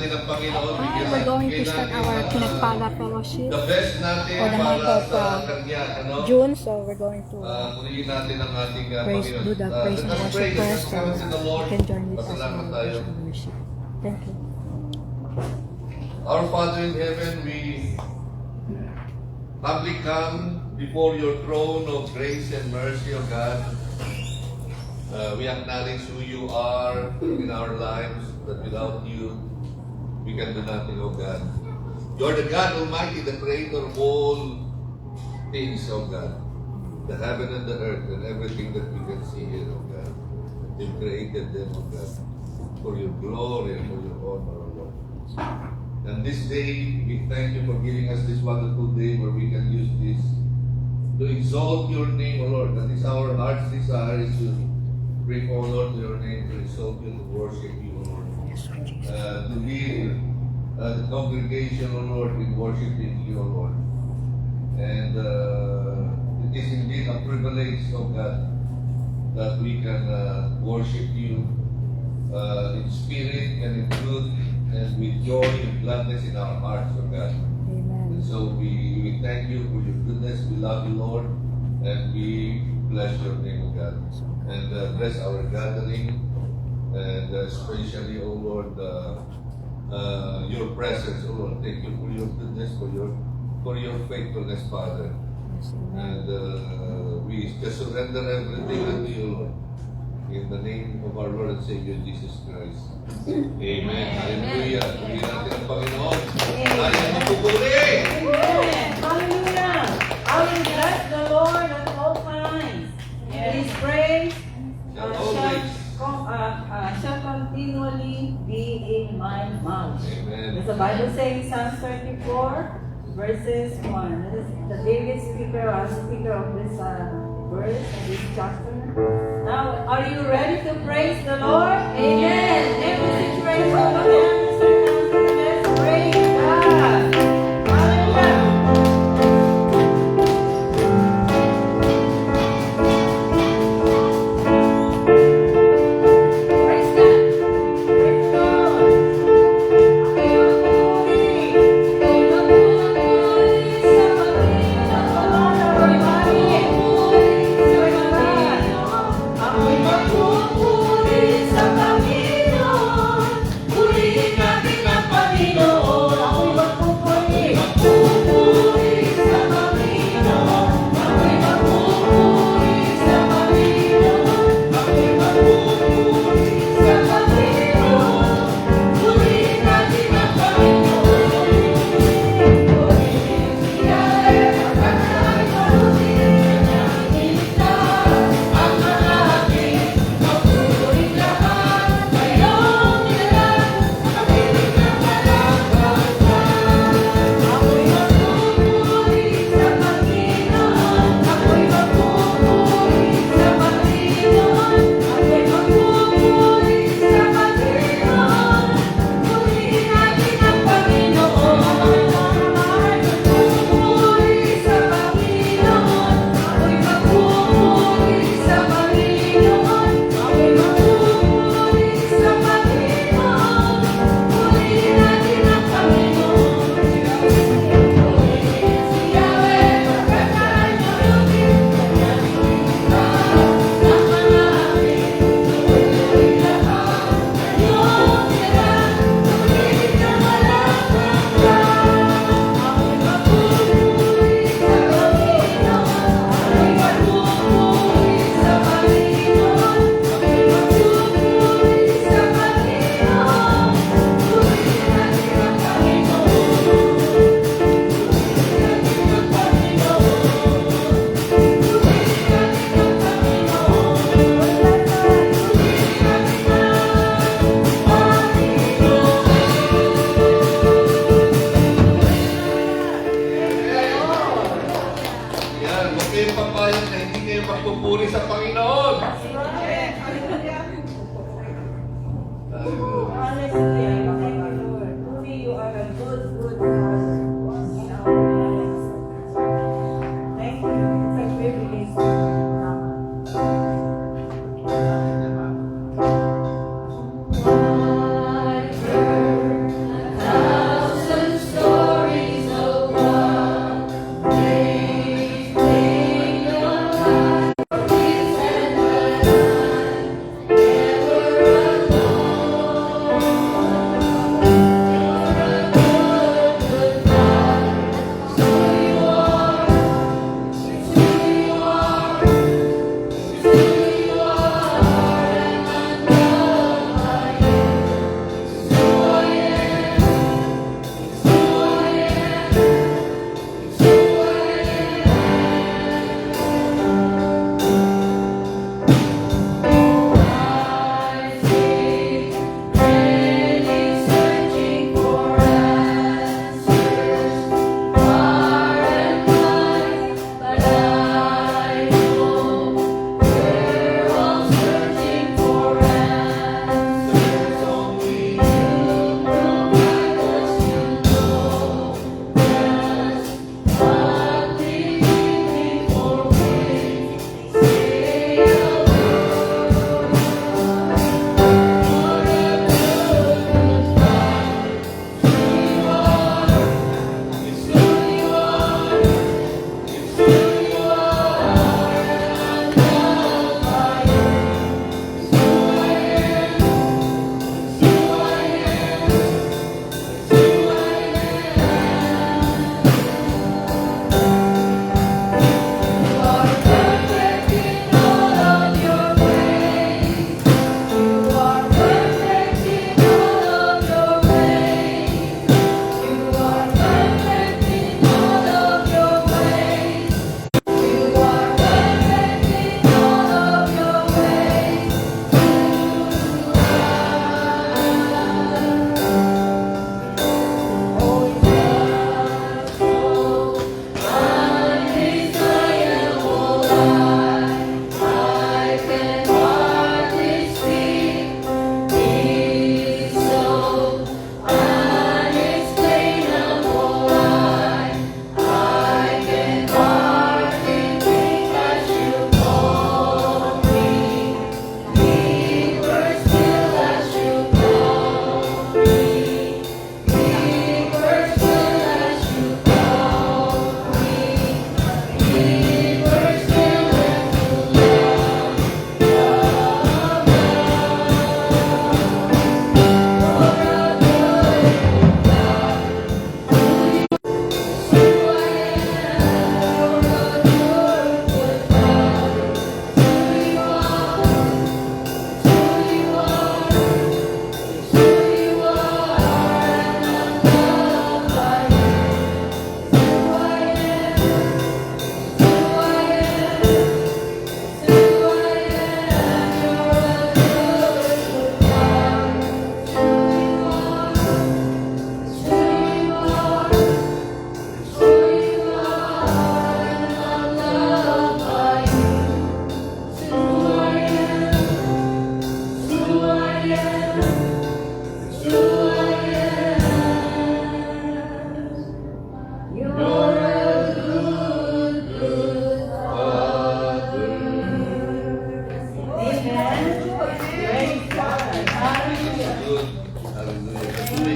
natin ang Panginoon. We're going to start our Pinagpala Fellowship The best natin for the month para of sa Kanya. Ano? June. So we're going to Purihin natin ang ating praise, Panginoon. do the praise and Let us worship pray. Let first. us So come to the Lord. you can join with us in Pasalamat our tayo. praise and worship. Thank you. Our Father in heaven, we humbly come before your throne of grace and mercy, O God. We acknowledge who you are in our lives, that without you, we can do nothing, O God. You are the God Almighty, the creator of all things, O God. The heaven and the earth and everything that we can see here, O God. You created them, O God, for your glory and for your honor, O Lord. And this day, we thank you for giving us this wonderful day where we can use this to exalt your name, O Lord. That is our heart's desire, is to bring, O Lord, to your name, to exalt you, to worship you, O Lord. To lead the congregation, O Lord, in worshiping you, O Lord. And it is indeed a privilege, O God, that we can worship you in spirit and in truth and with joy and gladness in our hearts, O God. Amen. And so we thank you for your goodness. We love you, Lord, and we bless your name, O God. And bless our gathering, and especially, O Lord, your presence, O Lord. Thank you for your goodness, for your faithfulness, Father. And we just surrender everything unto you, Lord. In the name of our Lord and Savior, Jesus Christ. Amen. Hallelujah. Purihin natin ang Panginoon. Tayo magpupuri! Amen. Hallelujah. I will bless the Lord at all times. His praise shall continually be in my mouth. Amen. As the Bible says in Psalm 34, verses 1. This is the David speaker of this verse and this chapter. Now, are you ready to praise the Lord? Amen. Every situation, whatever circumstance, let's praise God. Hallelujah. Praise God. Praise God. Ako'y magpupuri sa Panginoon.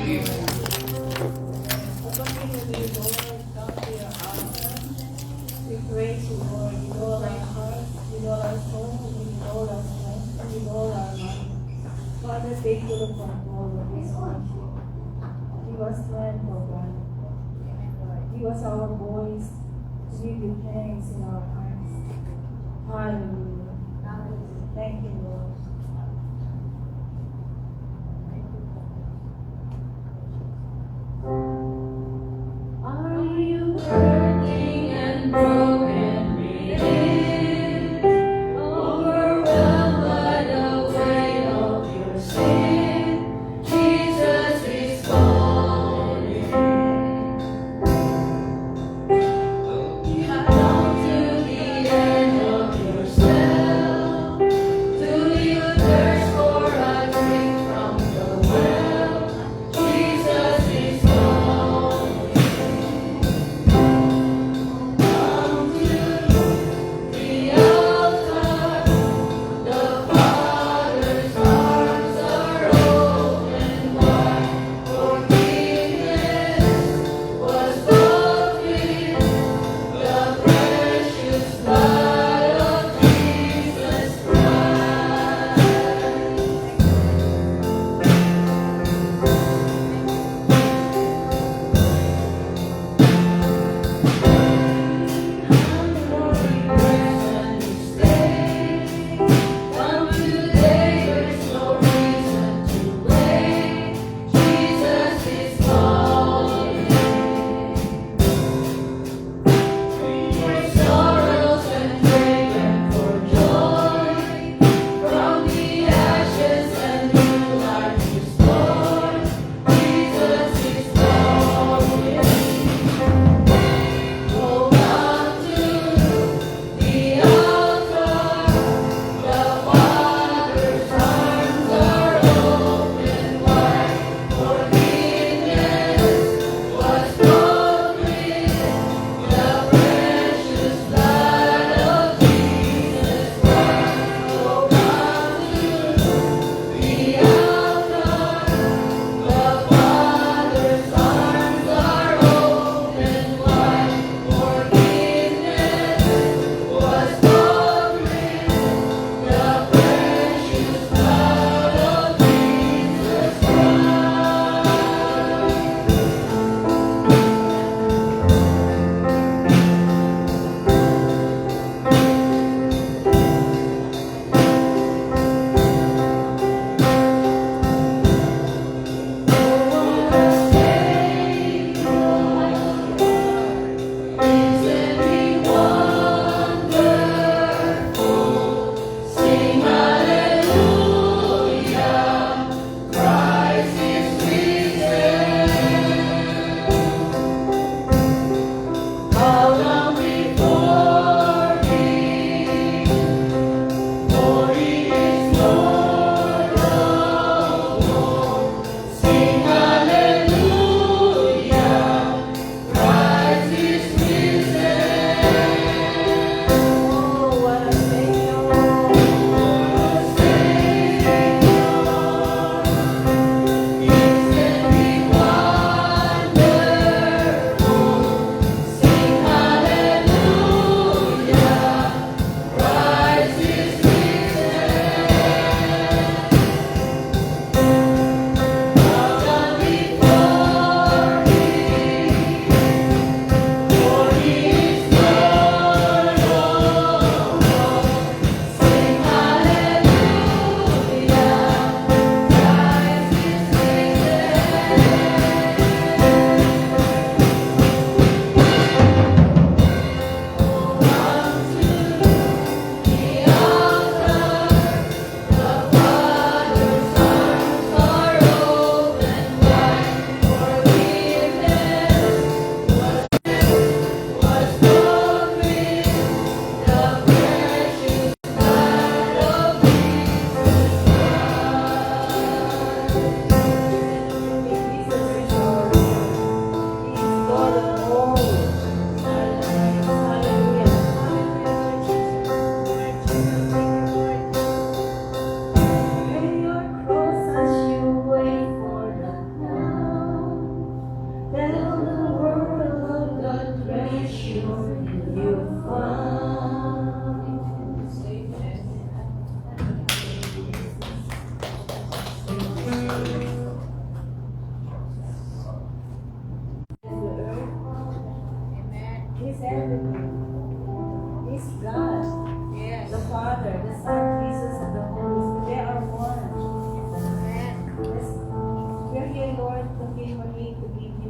Him. We praise you, Lord, with all our hearts, with all our soul, with all our strength, and with all our mind. Father, take full control of this worship. Give us strength, O God. Give us our voice to give you thanks in our hearts. Hallelujah. Thank you, Lord. Are you hurting and broken within? Overwhelmed by the weight of your sin? Jesus is calling. You have come to the end of yourself, to the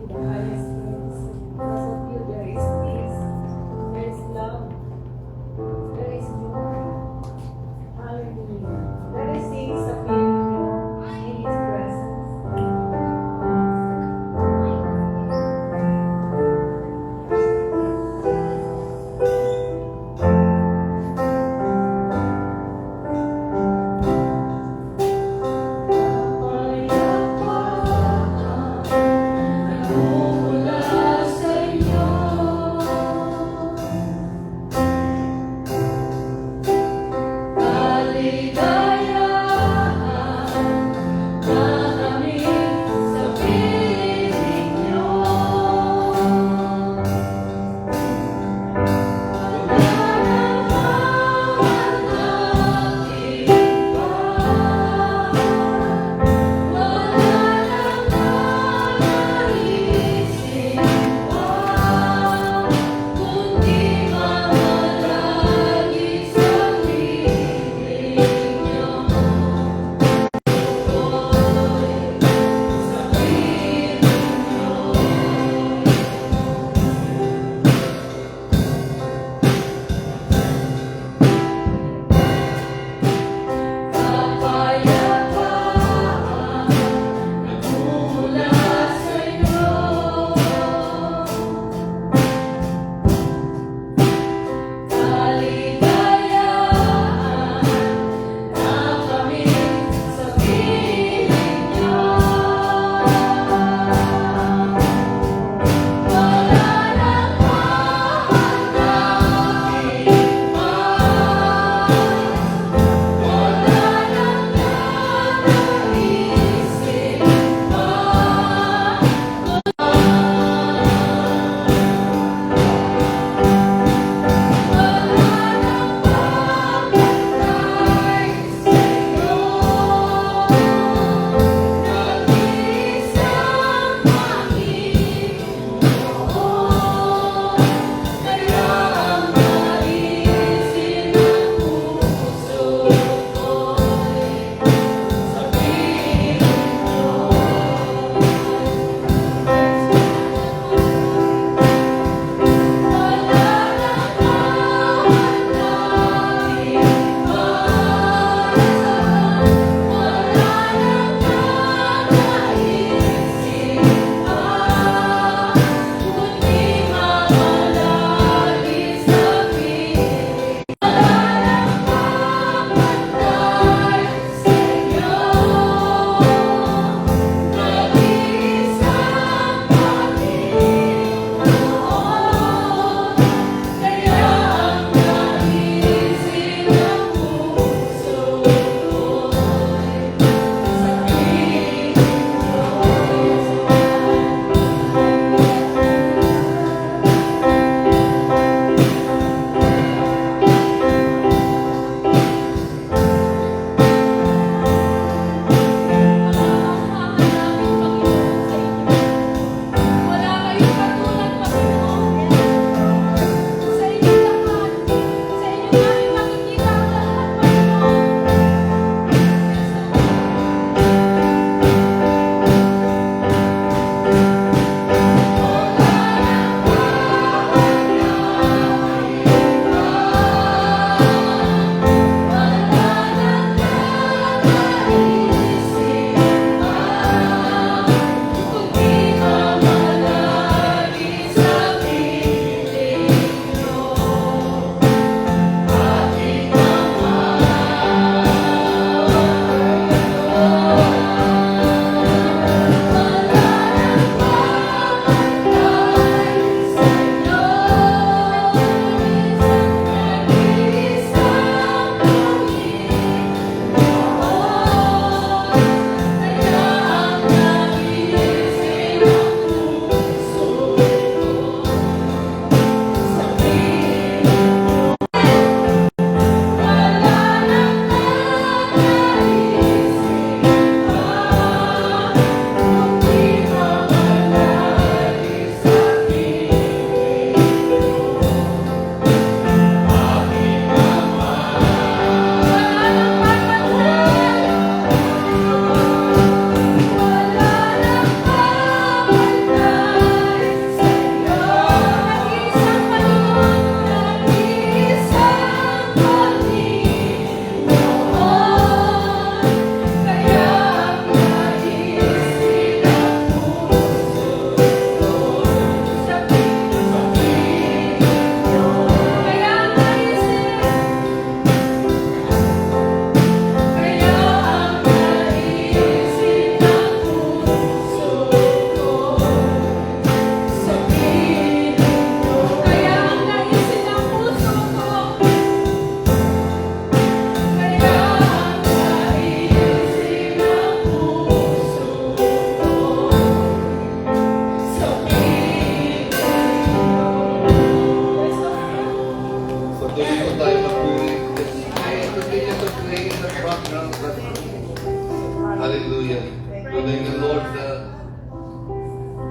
the highest praise. Because of you, there is peace, there is love, there is joy. Hallelujah. Let us sing something in His presence. Thank you.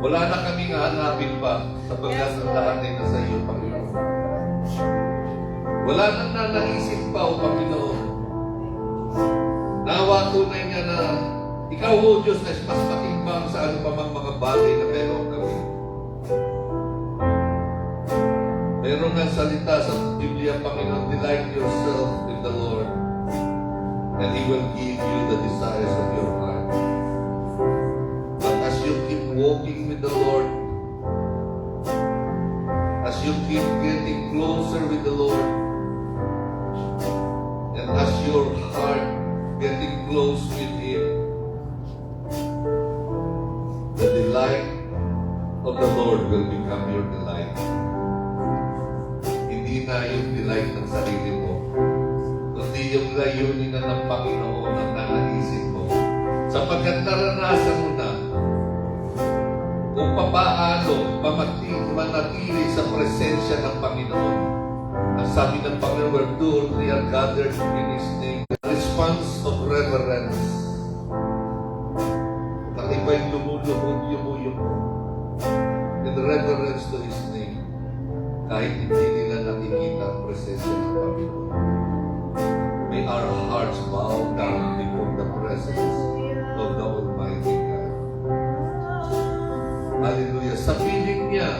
Wala na kaming hahanapin pa sapagkat ang lahat ay nasa iyo, Panginoon. Wala nang nanaisip pa, O Panginoon. Nawa tunay nga na Ikaw, O Diyos, na mas matimbang sa ano pa mang mga bagay na meron kami. Meron nga salita sa Biblia, Panginoon, delight yourself in the Lord, and He will give you the desires of your heart. But as you keep walking with the Lord, as you keep getting closer with the Lord, and as your heart getting close with Him, the delight of the Lord will become your delight. Hindi na yung delight ng sarili mo, kundi yung layunin na ng Panginoon ang nanaisip mo. Sapagkat naranasan mo na kung papaano manatili sa presensya ng Panginoon. Ang sabi ng Panginoon, where two or three are gathered in His name, the response of reverence. At iba'y lumulubog, yumuyong in reverence to His name, kahit hindi nila nakikita ang presensya ng Panginoon. May our hearts bow down before the presence of the Almighty God. Hallelujah. Sa piling niya,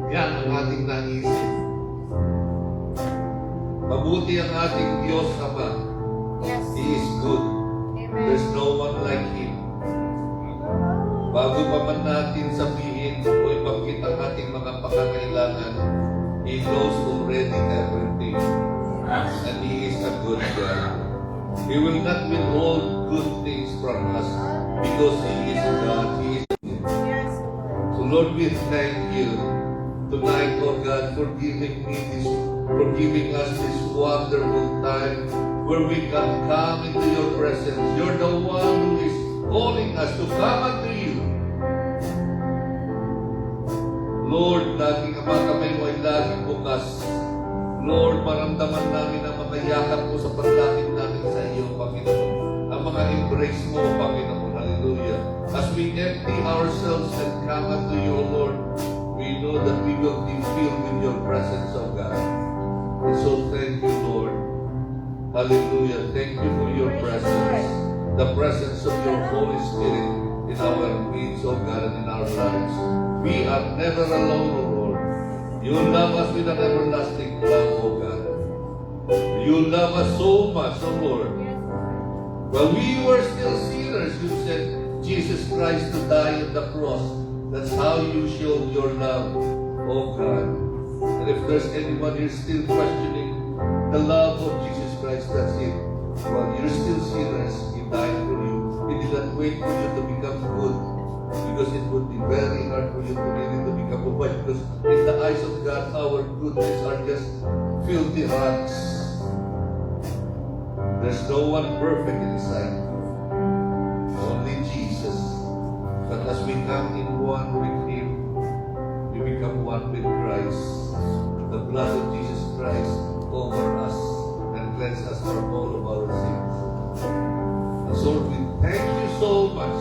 yan ang ating naisip. Mabuti ang ating Diyos Ama. He is good. There's no one like Him. Bago pa man natin sabihin o ipagkit ang ating mga pangangailangan, He knows already everything. And He is a good God. He will not withhold good things from us because He is God. He is good. So Lord, we thank You tonight, oh God, for giving us this wonderful time where we can come into Your presence. You're the one who is calling us to come unto You. Lord, laging ang mga kamay mo ay laging bukas. Lord, maramdaman namin ang mga yakap mo sa paglapit namin sa iyo, Panginoon. Ang mga embrace mo, Panginoon. Hallelujah. As we empty ourselves and come unto You, Lord, we know that we will be filled with Your presence, O God. And so thank You, Lord. Hallelujah. Thank You for Your presence. The presence of Your Holy Spirit in our midst, O God, and in our lives. We are never alone, O Lord. You love us with an everlasting love, O God. You love us so much, O Lord. While we were still sinners, You sent Jesus Christ to die on the cross. That's how You showed Your love, O God. And if there's anyone here still questioning the love of Jesus Christ, that's it. While you're still sinners, He died for you. He did not wait for you to become good, because it would be very hard for you to really to become good. Because in the eyes of God, our goodness are just filthy rags. There's no one perfect in His sight. Only Jesus. But as we come in one with Him, we become one with Christ. The blood of Jesus Christ over us and cleanse us from all of our sins. And so we thank You so much.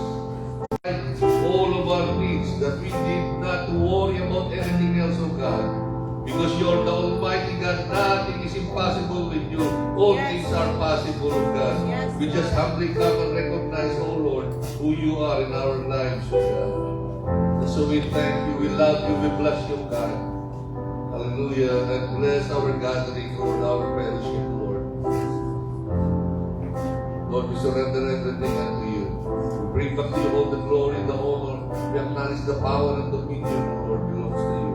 All of our needs, that we need not worry about anything else, O God. Because You're the Almighty God, nothing is impossible with You. All things are possible, O God. We just humbly come and recognize, O Lord, who You are in our lives, O God. And so we thank You, we love You, we bless You, God. Hallelujah. And bless our gathering, Lord, our fellowship, Lord. Lord, we surrender everything unto You. Bring back to You all the glory and the honor. We acknowledge the power and dominion, Lord, belongs to You.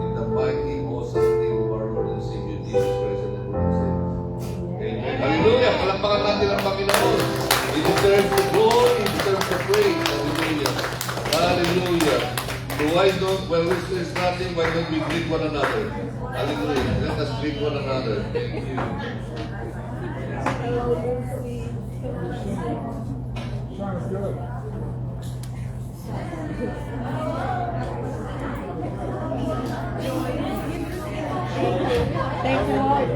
In the mighty, awesome name of our Lord and Savior, Jesus Christ, and the Lord Savior. Amen. Hallelujah! Palakpakan natin ang Panginoon. He deserves the glory, He deserves the praise. Hallelujah. Hallelujah. So why don't, well, there's nothing, why don't we greet one another? Hallelujah. Let us greet one another. Thank You. Thank you all.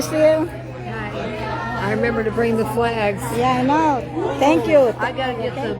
Cheers to you. I remember to bring the flags. Yeah, I know. Thank you. I gotta get the.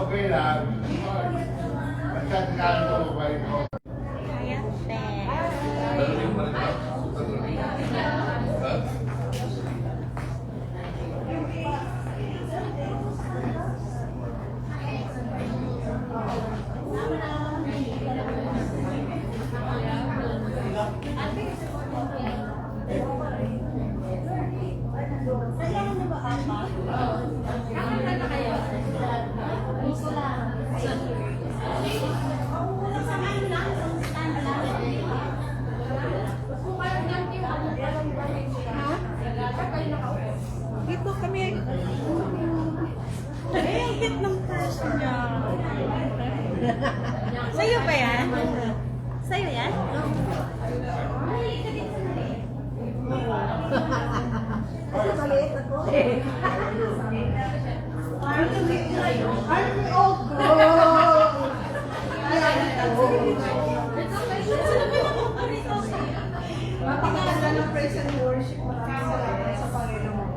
Okay lang. Basta tinalo ko ba ito? Dalawin pa rin ba? Ha? Dito kami. Eh, hit ng person niya. Sa'yo ba yan? Sa'yo yan? Maliit ako. Aren't we all grown? Mapakaganda ng praise and worship natin sa Panginoon.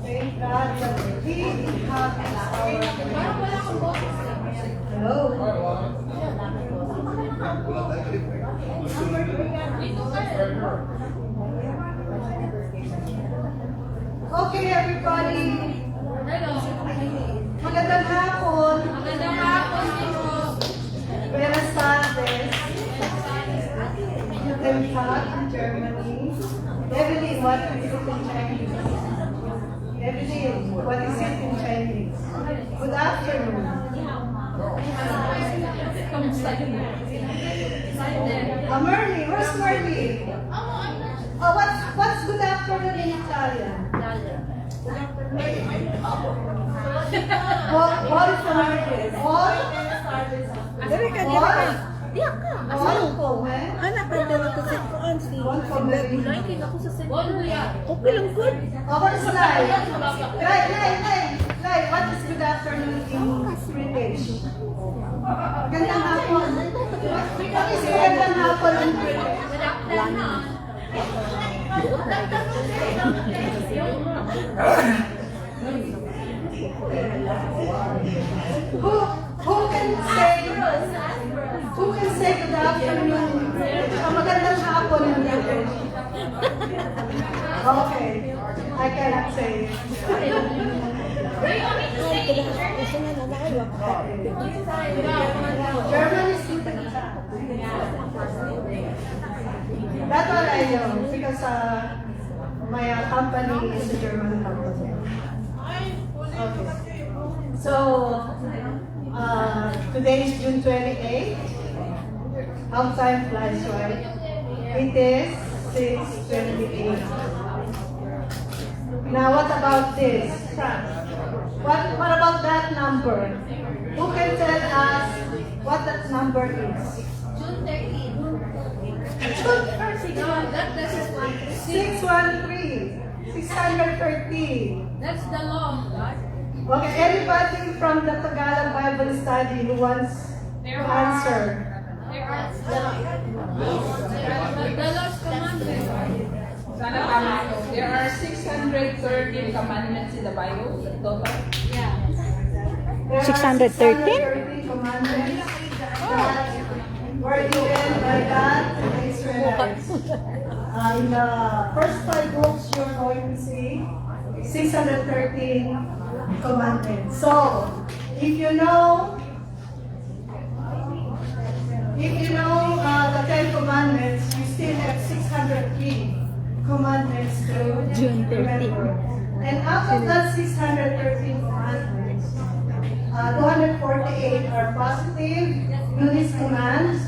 Thank God that He inhabits our Hello. Wala tayo rin. Gusto nila. Okay, everybody. Magandang hapon. Magandang hapon po. Buenas tardes. Guten Tag in Germany. Evelyn, what is it in Chinese? Evelyn, what is it in Chinese? Good afternoon. Merly, where's Merly? Oh, what's good afternoon in Italian? What is the market? All? Dali ka, dali All? ka. Diyak ka. All come? Anak, nandun ako sa kuan si. One come? Like ako sa center. Bon kuya. Okay lang, good. Oh, what is live? Live. What is good afternoon in British? Gandang hapon. What is gandang hapon in British? Who can say good afternoon in British? Oh, magandang hapon in British. Okay. I cannot say it. German is good. That's what I know because my company is a German company. Okay. So today is June 28th. How time flies, right? It is 6:28. Now what about this? What about that number? Who can tell us what that number is? June 13. June 13. No, that is one. 613. 613. That's the law, God. Okay, anybody from the Tagalog Bible study who wants to answer? There are the Lord's commandment. Sana tama ito. There are 613 commandments in the Bible, total. Yeah. There are 613 commandments that were given by God to the Israelites. In the first 5 books, you're going to see 613 commandments. So, if you know the 10 commandments, you still have 603 commandments to June 13. remember. And out of that 613 commandments, 248 are positive, goodness commands,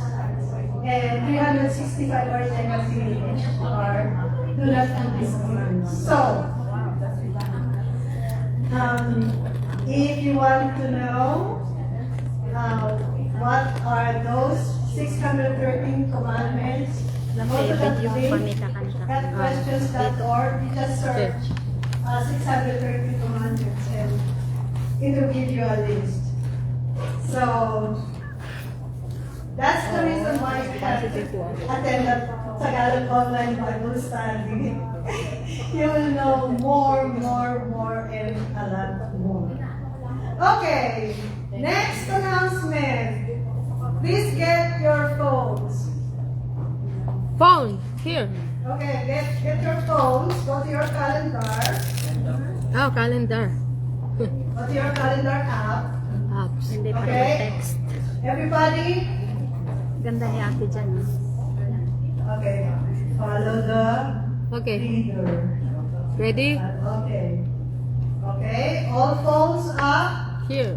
and 365 are negative, or do not do these commands. So, if you want to know what are those 613 commandments, go to that link at questions.org. You just search 613 commandments and it will give you a list. So that's the reason why you have to attend the Tagalog online Bible study. You will know more, and a lot more. Okay, next announcement. Please get your phones. Phone, here. Okay, get your phones. Go to your calendar. Oh, calendar. Go to your calendar app. Apps. Hindi pa Okay. text. Everybody, Ganda ni ate dyan. okay, follow the Okay. leader. Ready? Okay. Okay, all phones up. Here.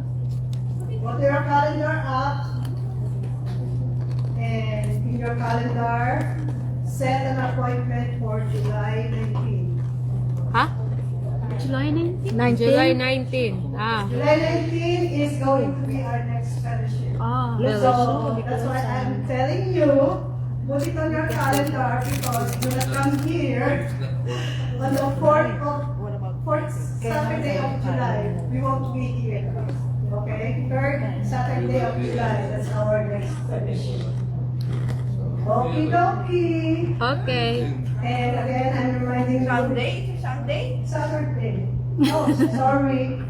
Go to your calendar app. And in your calendar, set an appointment for July 19. Ha? July 19? July 19. Ah. July 19 is going to be our next fellowship. Ah, So that's why I'm telling you, put it on your calendar because you're gonna come here on the 4th Saturday of July. We won't be here. Okay? 3rd Saturday of July. That's our next fellowship. Okie dokie. Okay. And again, I'm reminding you. Saturday. Oh, sorry.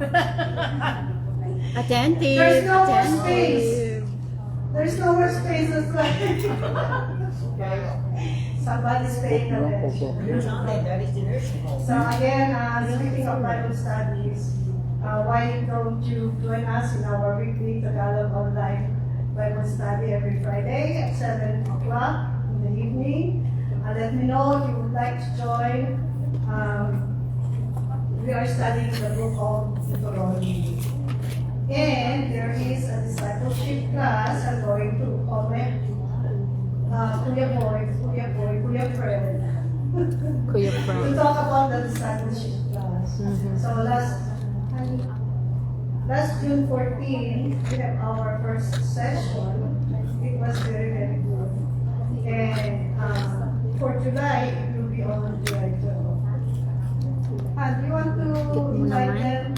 Attentive. There's no more space. There's no more space. It's like somebody's paying attention. So again, speaking of Bible studies, why don't you join us in our weekly Tagalog online Bible study every Friday at 7 o'clock in the evening? Let me know if you would like to join. We are studying the book of Deuteronomy. And there is a discipleship class. I'm going to comment. Kuya Fred. Kuya To Fred. talk about the discipleship class. So last June 14, we have our first session. It was very, very good. And for July, it will be on July 12. Do you want to invite them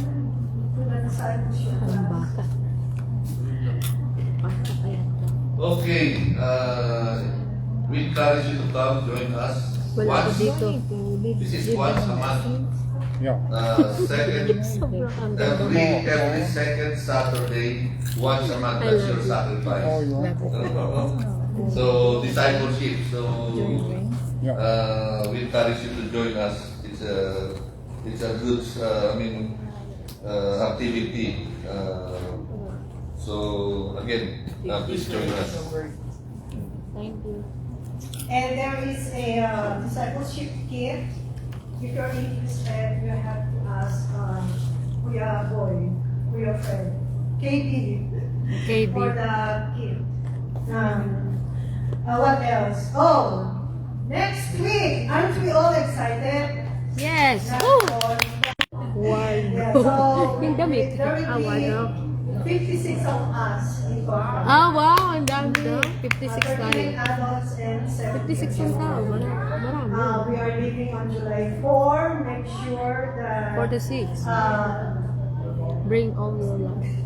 to the discipleship Ang class? baka. Baka kaya to. Okay, we encourage you to come join us Wala ko once. dito. This is once a month. Yeah. Second, Sobrang ang ganda. every second Saturday, once a month. That's your sacrifice. Oh, yeah. So discipleship. So Yeah. we encourage you to join us. It's a good activity. So again, please join us. Thank you. And there is a discipleship kit. If you're interested, you have to ask Kuya Fred, KB, KB. for the kit. What else? Oh, next week, aren't we all excited? Yes. Yeah, Oh! yeah, Wow. so Yung damit. there Ah, will be wow. 56 of us in total. Ah, wow. Ang dami. 56 13 tayo. adults and 56 ang tao. Marami. We are leaving on July 4. Make sure that 46. Bring all your luggage.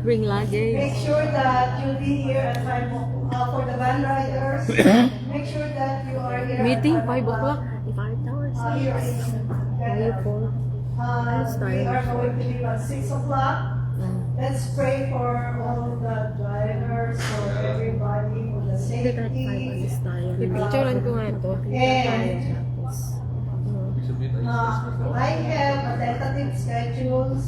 Bring luggage. make sure that you'll be here at 5 o'clock for the van riders. Make sure that you are here Meeting at 5 o'clock. 5 hours. Here in Ayaw po. we are going to leave at 6 o'clock. Let's pray for all the drivers, for everybody, for the Hindi kahit 5 safety. alis tayo. Pipicturean ko nga ito. And I have a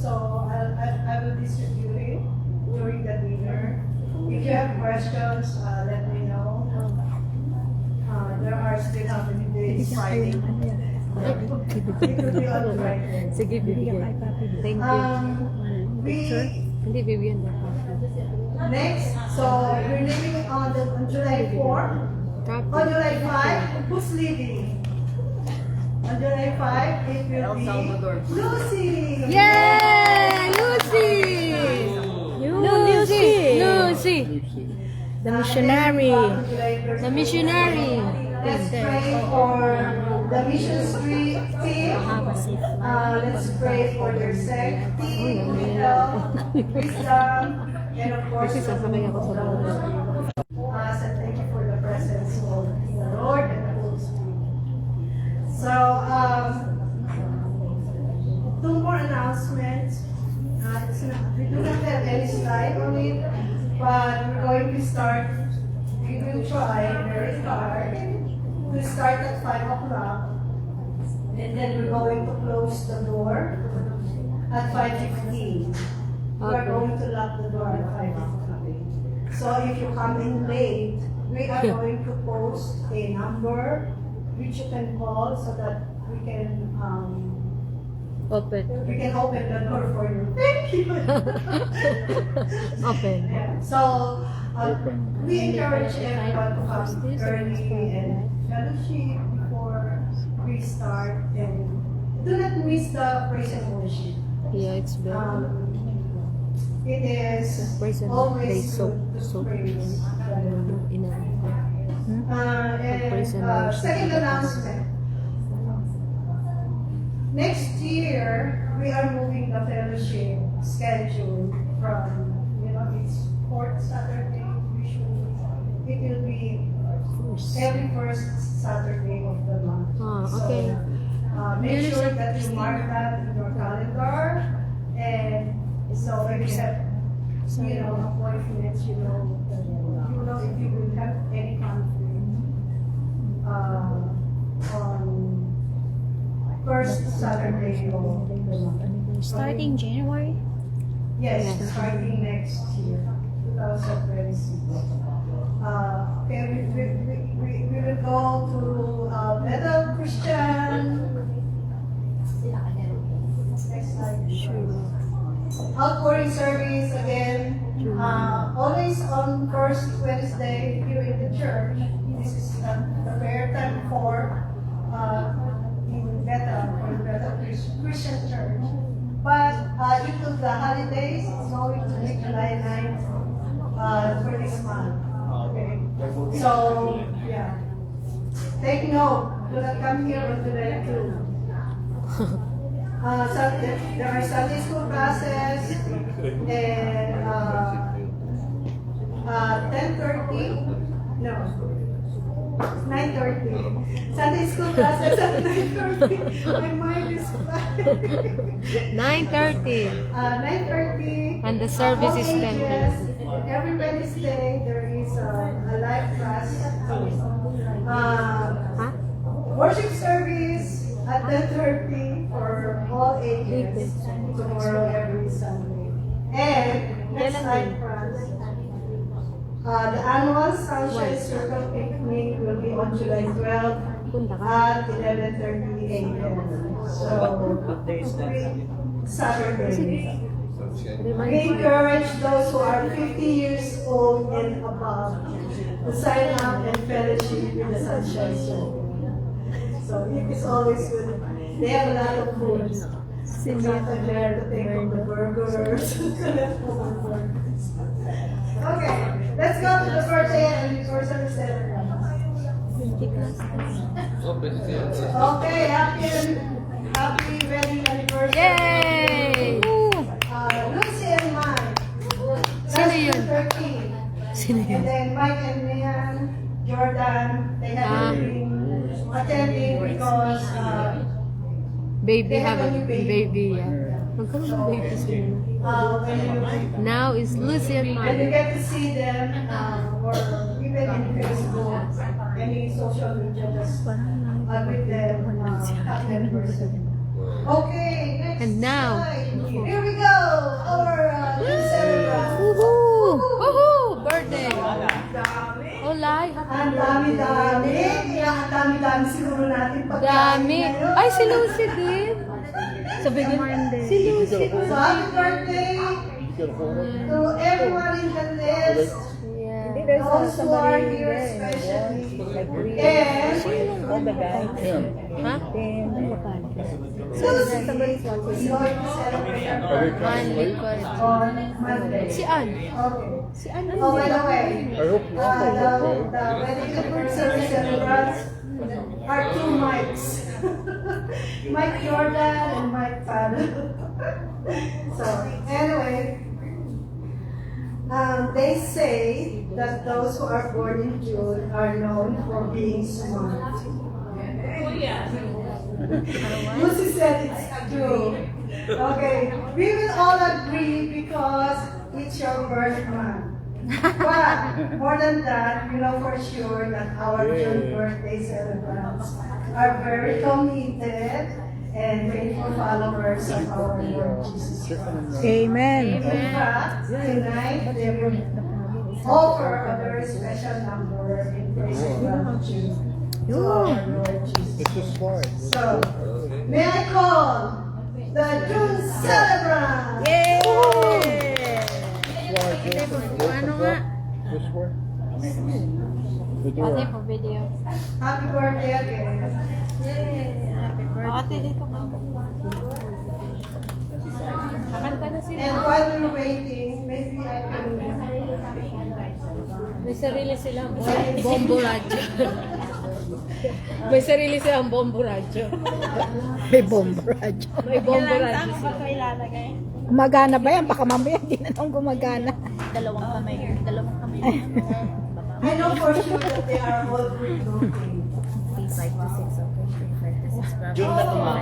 so I will distribute it during the dinner. If you have questions, let me know. There are still how many days fighting. It will be on Friday. Sige, bibigyan. Thank you. Picture? We Hindi, bibigyan mo. next, so we're leaving on July 4. Copy. On July 5, who's leaving? On July 5, it will be Lucy. Yay! Lucy! Lucy! Lucy! The missionary. The missionary. Let's pray for the mission street team. Let's pray for their safety, health, wisdom, and of course, Kasi sasabay ako sa loob. so thank you for the presence of the Lord and the Holy Spirit. So, two more announcements. We do not have any slide on it, but we're going to start. We will try very hard to start at 5 o'clock, and then we're going to close the door at 5:15. We're going to lock the door at 5 o'clock. So if you come in late, we are going to post a number which you can call so that we can Open. open the door for you. Thank you. Open. Yeah. So we encourage everyone to come early and fellowship before we start, and do not miss the praise and worship. Yeah, it's better. It is Praise and always praise, so- good to so- praise. Ina. And Praise and worship. second announcement. Next year, we are moving the fellowship schedule from, it's fourth Saturday usually. It will be every first Saturday of the month. Okay. So, make sure that you mark that in your calendar. And so if you have, appointments, you know if you will have any conflict on first Saturday of the month. Starting January? Yes, starting next year, 2026. Okay, we will go to Bethel Christian. Next slide. Outpouring service again, always on first Wednesday here in the church. This is the prayer time for in Bethel, for the Bethel Christian Church. But due to the holidays, it's going to be July 9th for this month. Okay. So, yeah. Take note. Do not come here on July 2. There are Sunday school classes and 10:30. No. 9:30. Sunday school classes at 9:30. My mind is blank. 9:30. 9:30. And the service all is 10:30. ages. Every Wednesday there is a live class. Huh? Worship service at 10:30 for all ages. Tomorrow every Sunday. And next time, France. The annual Sunshine Circle Picnic will be on July 12 Punta ka. at 11:30 a.m. So, Saturday. We encourage those who are 50 years old and above to sign up and fellowship with the Sunshine Circle. So it is always good. They have a lot of food. It's not there to take of the burgers. Okay, let's go to the birthday and anniversary ceremony. Okay, happy wedding anniversary. Yay! Lucy and Mike. Sino yun? 13. Sino yun? And then Mike and Liam, Jordan, they haven't been attending because Baby have a baby. Yeah. Magkaroon ng baby sila. Now is Lucy and when you Mike. get to see them, or even in Facebook, any social media, just with them, happy anniversary. Okay, next And now- slide. Here we go. Our new celebrant. Woohoo! Woohoo! Birthday! Dami. Olay, Ang happy dami-dami. Kaya ang dami-dami siguro natin pagkain Dami. ngayon. Ay, si Lucy din. Sabi ko, si Lucy. So, happy birthday to everyone in the list. Yeah. Those who are here especially. And Ha? Susie is going to celebrate Manly Court. on Monday. Si Ann. Okay. Si Ann. Oh, by the way, I hope you the wedding anniversary celebrants are two Mikes. Mike Jordan and Mike Fallon. So, anyway, they say that those who are born in June are known for being smart. Lucy said it's true. Okay, we will all agree because it's your birth month. But more than that, you know for sure that our June birthday celebrants are very committed and faithful followers of our Lord Jesus Christ. Amen. In fact, tonight they will offer a very special number in praise and gratitude to our Lord Jesus. It's just slide. So, may I call the June celebrant? Yay! Slide this. Ano nga? This way. The door. video. Happy birthday again. Ate, dito ka. Kakanta na sila. And while we're waiting, maybe I can... May sarili silang bombo radyo. May sarili silang bombo radyo. May bomba radyo. May bombo radyo sila. Gumagana ba yan? Baka mamaya hindi na nung gumagana. I know for sure that they are all good-looking.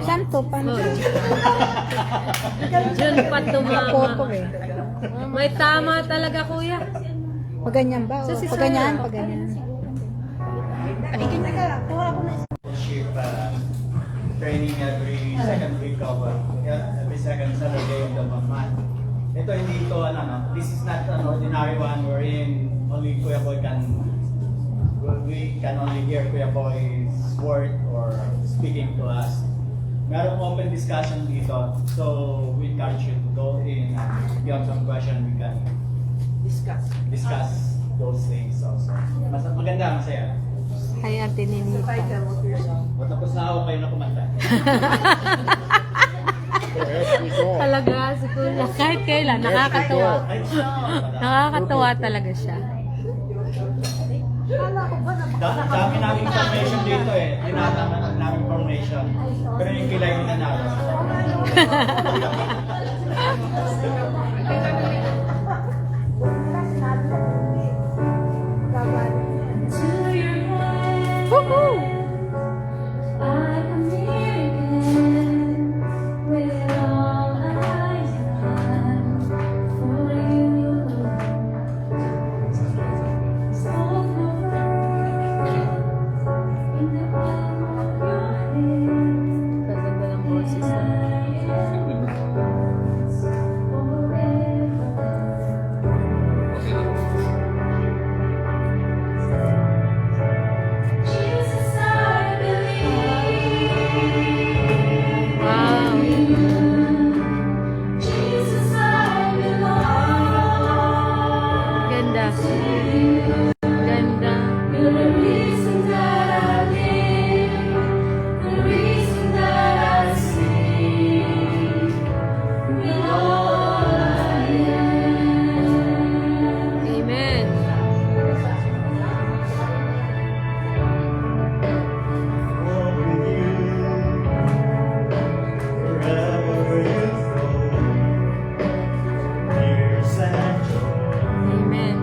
Saan to? Paano? Jun pa Photo tumama. eh. May tama talaga, kuya. Pag ganyan ba? Sa si Pag ganyan, Sarah. pag ganyan. Ship training every second week of every second Saturday of the month. Ito hindi ito this is not an ordinary one wherein only Kuya Boy we can only hear Kuya Boy's word or speaking to us. Merong open discussion dito, so we encourage you to go in and if you have some question we can discuss those things also. Maganda, masaya. Hi, Ate Ninita. Matapos na ako kayo na kumanta. Talaga, si kuya. Kahit kailan, nakakatawa. Nakakatawa talaga siya. Dami namin information dito eh. Dinatang namin information. Pero yung kilay ni nanalo. Woohoo! Gaganda ng boses niya. Wow! Ganda. Ganda. Amen. Amen.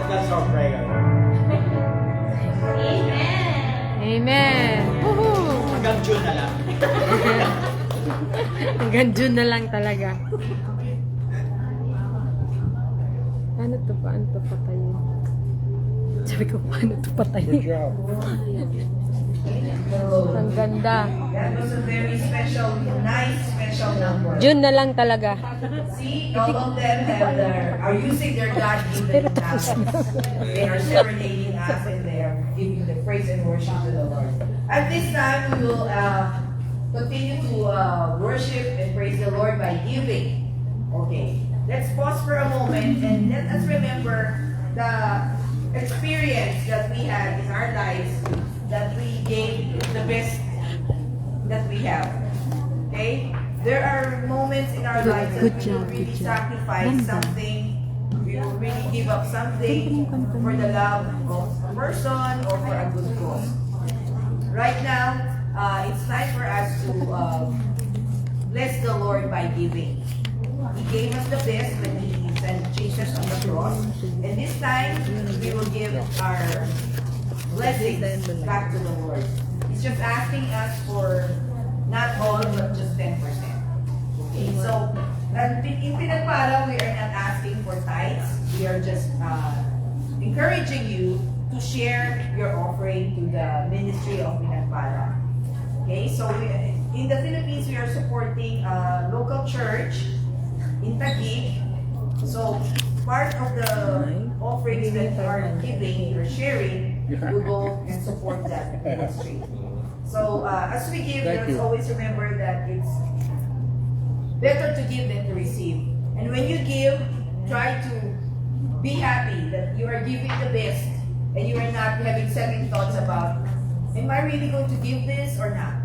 That's our prayer. Amen. Woohoo! Hanggang June na lang. Hanggang June na lang talaga. Paano to? Paano to patayin? Sabi ko, paano to patayin? Ang ganda. That was a very special, nice special number. June na lang talaga. See, all of them are using their God-given talents. They are serenading us and they are giving the praise and worship to the Lord. At this time, we will continue to worship and praise the Lord by giving. Okay, let's pause for a moment and let us remember the experience that we had in our lives, that we gave the best that we have. Okay? There are moments in our lives that Good we job, will really good job. sacrifice something, we will really give up something for the love of a person or for a good cause. Right now, it's time for us to bless the Lord by giving. He gave us the best when He sent Jesus on the cross. And this time, we will give our blessings back to the Lord. He's just asking us for not all, but just 10%. Okay, so in Pinagpala, we are not asking for tithes. We are just encouraging you to share your offering to the ministry of Pinagpala. Okay, so in the Philippines, we are supporting a local church in Taguig. So part of the offerings that are giving or sharing will go and support that ministry. So as we give, let's always remember that it's better to give than to receive. And when you give, try to be happy that you are giving the best and you are not having second thoughts about, am I really going to give this or not?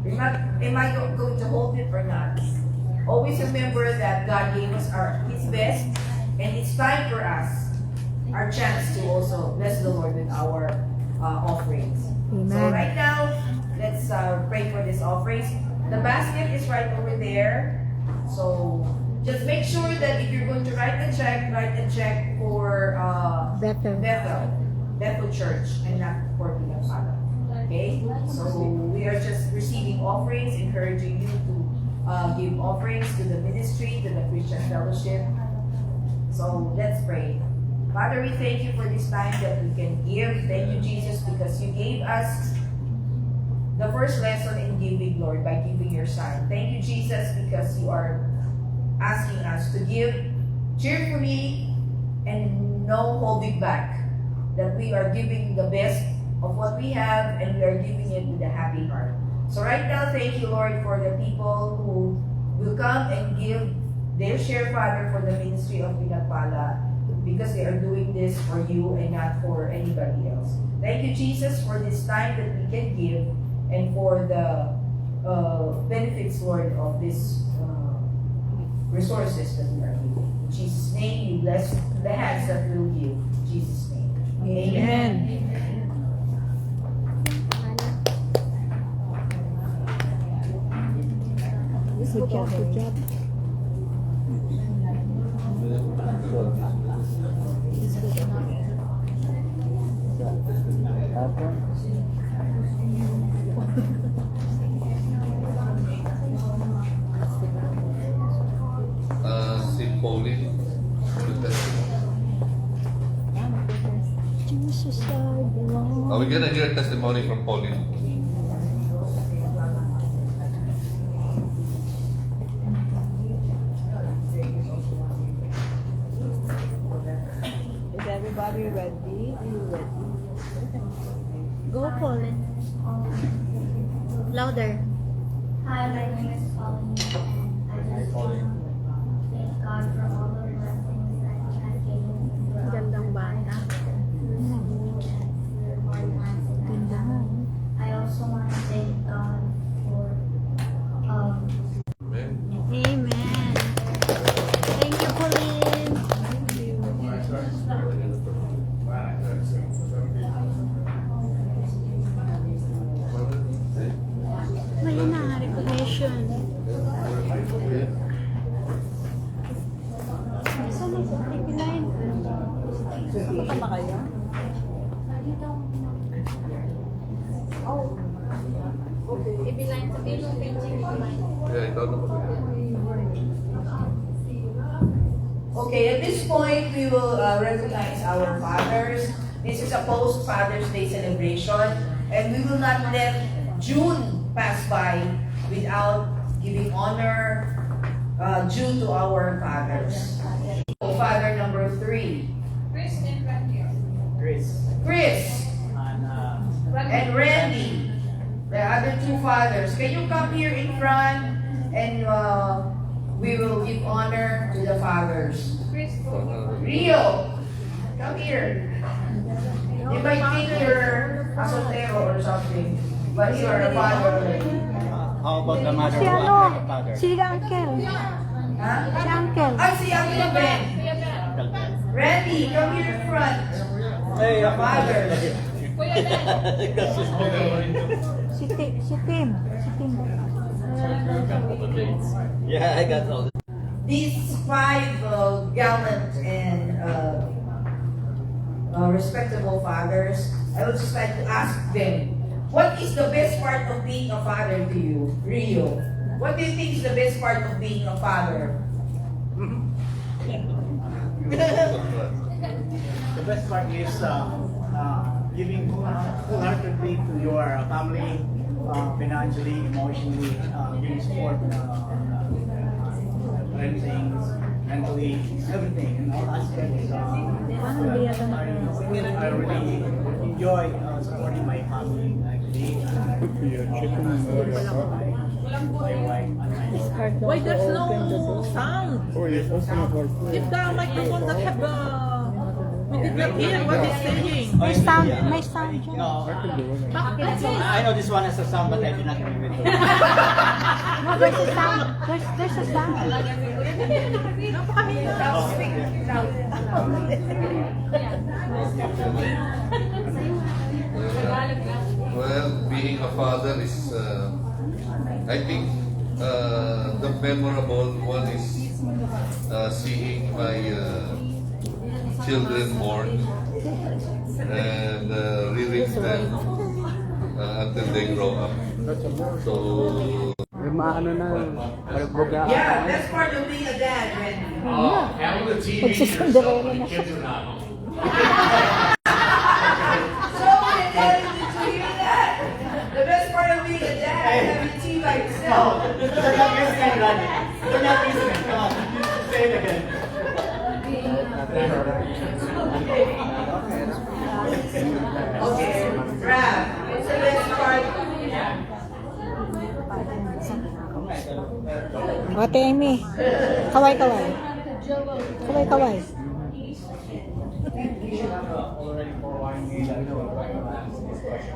Am I going to hold it or not? Always remember that God gave us His best, and it's time for us, our chance to also bless the Lord with our offerings. Amen. So right now, let's pray for these offerings. The basket is right over there. So just make sure that if you're going to write a check for Bethel Church and not for Pinagpala. Okay? So we are just receiving offerings, encouraging you to give offerings to the ministry, to the Christian fellowship. So let's pray. Father, we thank you for this time that we can give. Thank you, Jesus, because you gave us the first lesson in giving, Lord, by giving your Son. Thank you, Jesus, because you are asking us to give cheerfully and no holding back. That we are giving the best of what we have and we are giving it with a happy heart. So right now, thank you, Lord, for the people who will come and give their share, Father, for the ministry of Pinagpala, because they are doing this for you and not for anybody else. Thank you, Jesus, for this time that we can give and for the benefits, Lord, of these resources that we are giving. In Jesus' name, you bless the hands that will give. In Jesus' name. Amen. Good job, good job. Si Pauline, the testimony. Jesus, I belong. Are we gonna hear testimony from Pauline? Is everybody ready? Are you ready? Go, Pauline. Louder. Hi, my name is Pauline. I just thank God for all the blessings that He has given me throughout Gandang bata. I also want to thank God for Amen. Amen. Thank you, Pauline. Ayun na, recognition. Saan ang 59? pa kayo? Ibilang sabihin mo, pinching ibilang. Yeah, ikaw na ba? Okay, at this point, we will recognize our fathers. This is a post-Father's Day celebration, and we will not let June pass by without giving honor due to our fathers. Father number 3, Chris and Randy. Chris. Chris and Randy, the other 2 fathers. Can you come here in front and we will give honor to the fathers. Chris, Rio, come here. You might think you're a soltero or something, but you are a father already. How about the mother Si who ano? acted the father? Si Uncle. Huh? Si Uncle. Ay, si Uncle Ben. Randy, come here in front. Hey, The father. Kuya Ben. Si Tim. Si Tim. Yeah, I got all this. These 5 gallant and respectable fathers, I would just like to ask them, what is the best part of being a father to you, Rio? What do you think is the best part of being a father? The best part is giving wholeheartedly to your family, financially, emotionally, giving support, parenting, mentally, everything, in all aspects. I really enjoy supporting my family, actually. My wife and my Why there's no sound? If the microphone that have we did not hear what he's saying. May sound dyan. I know this one has a sound, but I did not give it to you. No, there's a sound. There's a sound. Well, being a father is, I think, the memorable one is seeing my children born and rearing them until they grow up. So, Yeah, that's part of being a dad, Randy. having the TV Magsisinderella na siya. kids are not. So we're telling you to hear that. The best part of being a dad is having tea by yourself. You're not listening, Randy. You're not listening. Come on, say it again. Okay, Rab, what's the best part? Ate Amy. Kaway-kaway. Kaway-kaway. Already forewarning me that you are going to ask this question.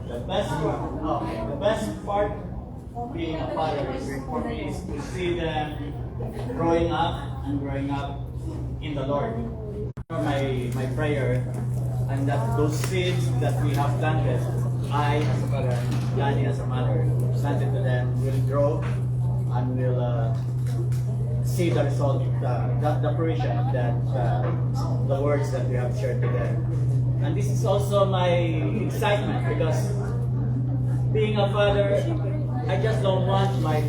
The best part of being a father is for me is to see them growing up in the Lord. My prayer and that those seeds that we have planted, I as a father, Danny as a mother, planted to them will grow and will see the result, the fruition that the words that we have shared to them. And this is also my excitement because being a father, I just don't want my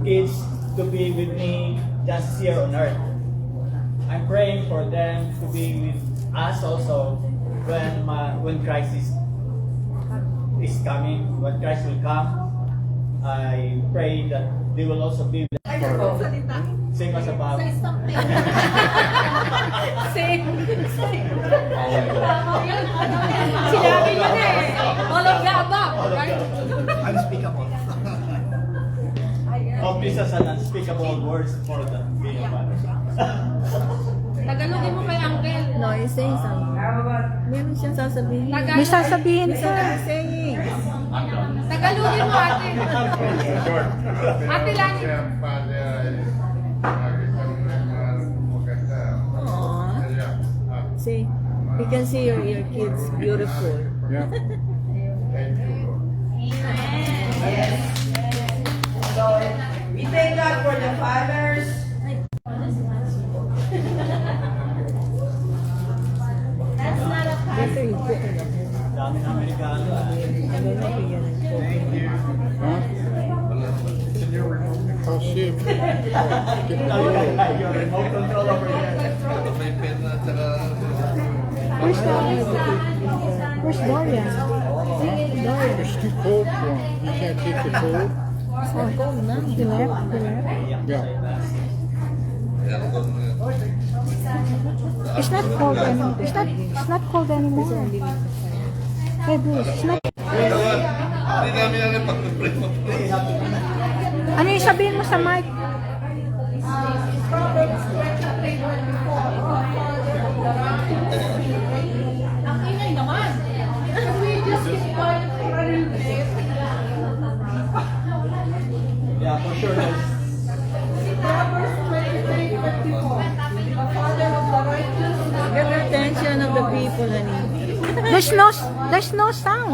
kids to be with me just here on earth. I'm praying for them to be with us also when Christ is coming, when Christ will come. I pray that they will also be with us for same as above. Sinabi niya na eh. All of the above. Unspeakable. Oh, please as an unspeakable words for the being a father. Tagalogin mo kay Uncle. No, he's saying something. Meron siyang sasabihin. May sasabihin ka. Saying. Tagalogin mo ate. Ate Lani. See, you can see your kids beautiful. Yes. So we thank God for the fathers. Dami ng Amerikano. Thank you. How's Your remote control over there. May pen na tsaka... Where's Dorian? It's too cold for him. You can't take the cold. He left. Yeah. Aircon na. It's not cold anymore. It's not cold anymore. Hey Bruce, it's not. Hindi namin alam pag-pray mo. Ano yung sabihin mo sa mic? Proverbs 23:24. Ang ingay naman. Can we just keep quiet for a little bit? Yeah, for sure. Proverbs 23:24. The father of the righteous is the Get the attention of the people, honey. There's no sound.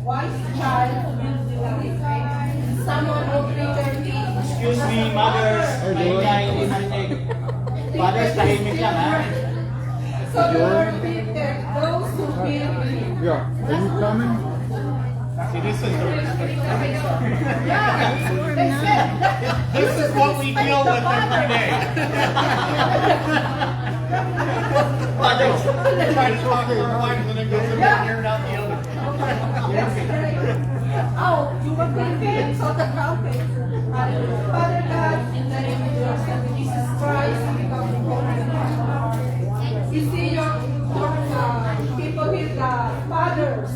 wise child will delight. Someone who prepare Excuse me, mothers. Kaya hindi narinig. Fathers, tahimik lang, ha? So the Lord prepare those who fear him. Yeah. Are you coming? This is what we deal with every day. Fathers, try to talk to our wives and it goes in one ear and out the other. Oh, you will prepare so the trumpet. Father God, in the name of your Son Jesus Christ, we come before you. You see your people here, the fathers.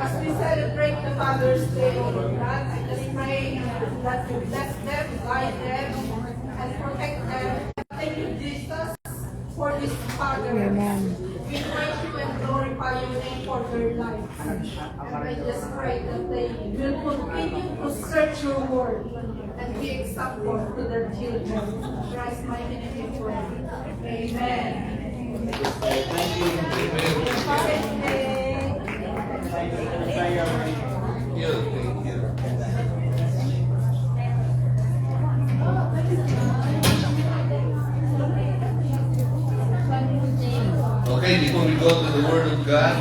As we celebrate the Father's Day, O Lord God, I just pray that you bless them, guide them, and protect them. Thank you, Jesus, for this Father. Amen. We praise you and glorify your name for their lives. And I just pray that they will continue to search your word and be example to their children. In Christ's mighty name we pray. Amen. Amen. Thank you. Thank you. Okay, before we go to the Word of God,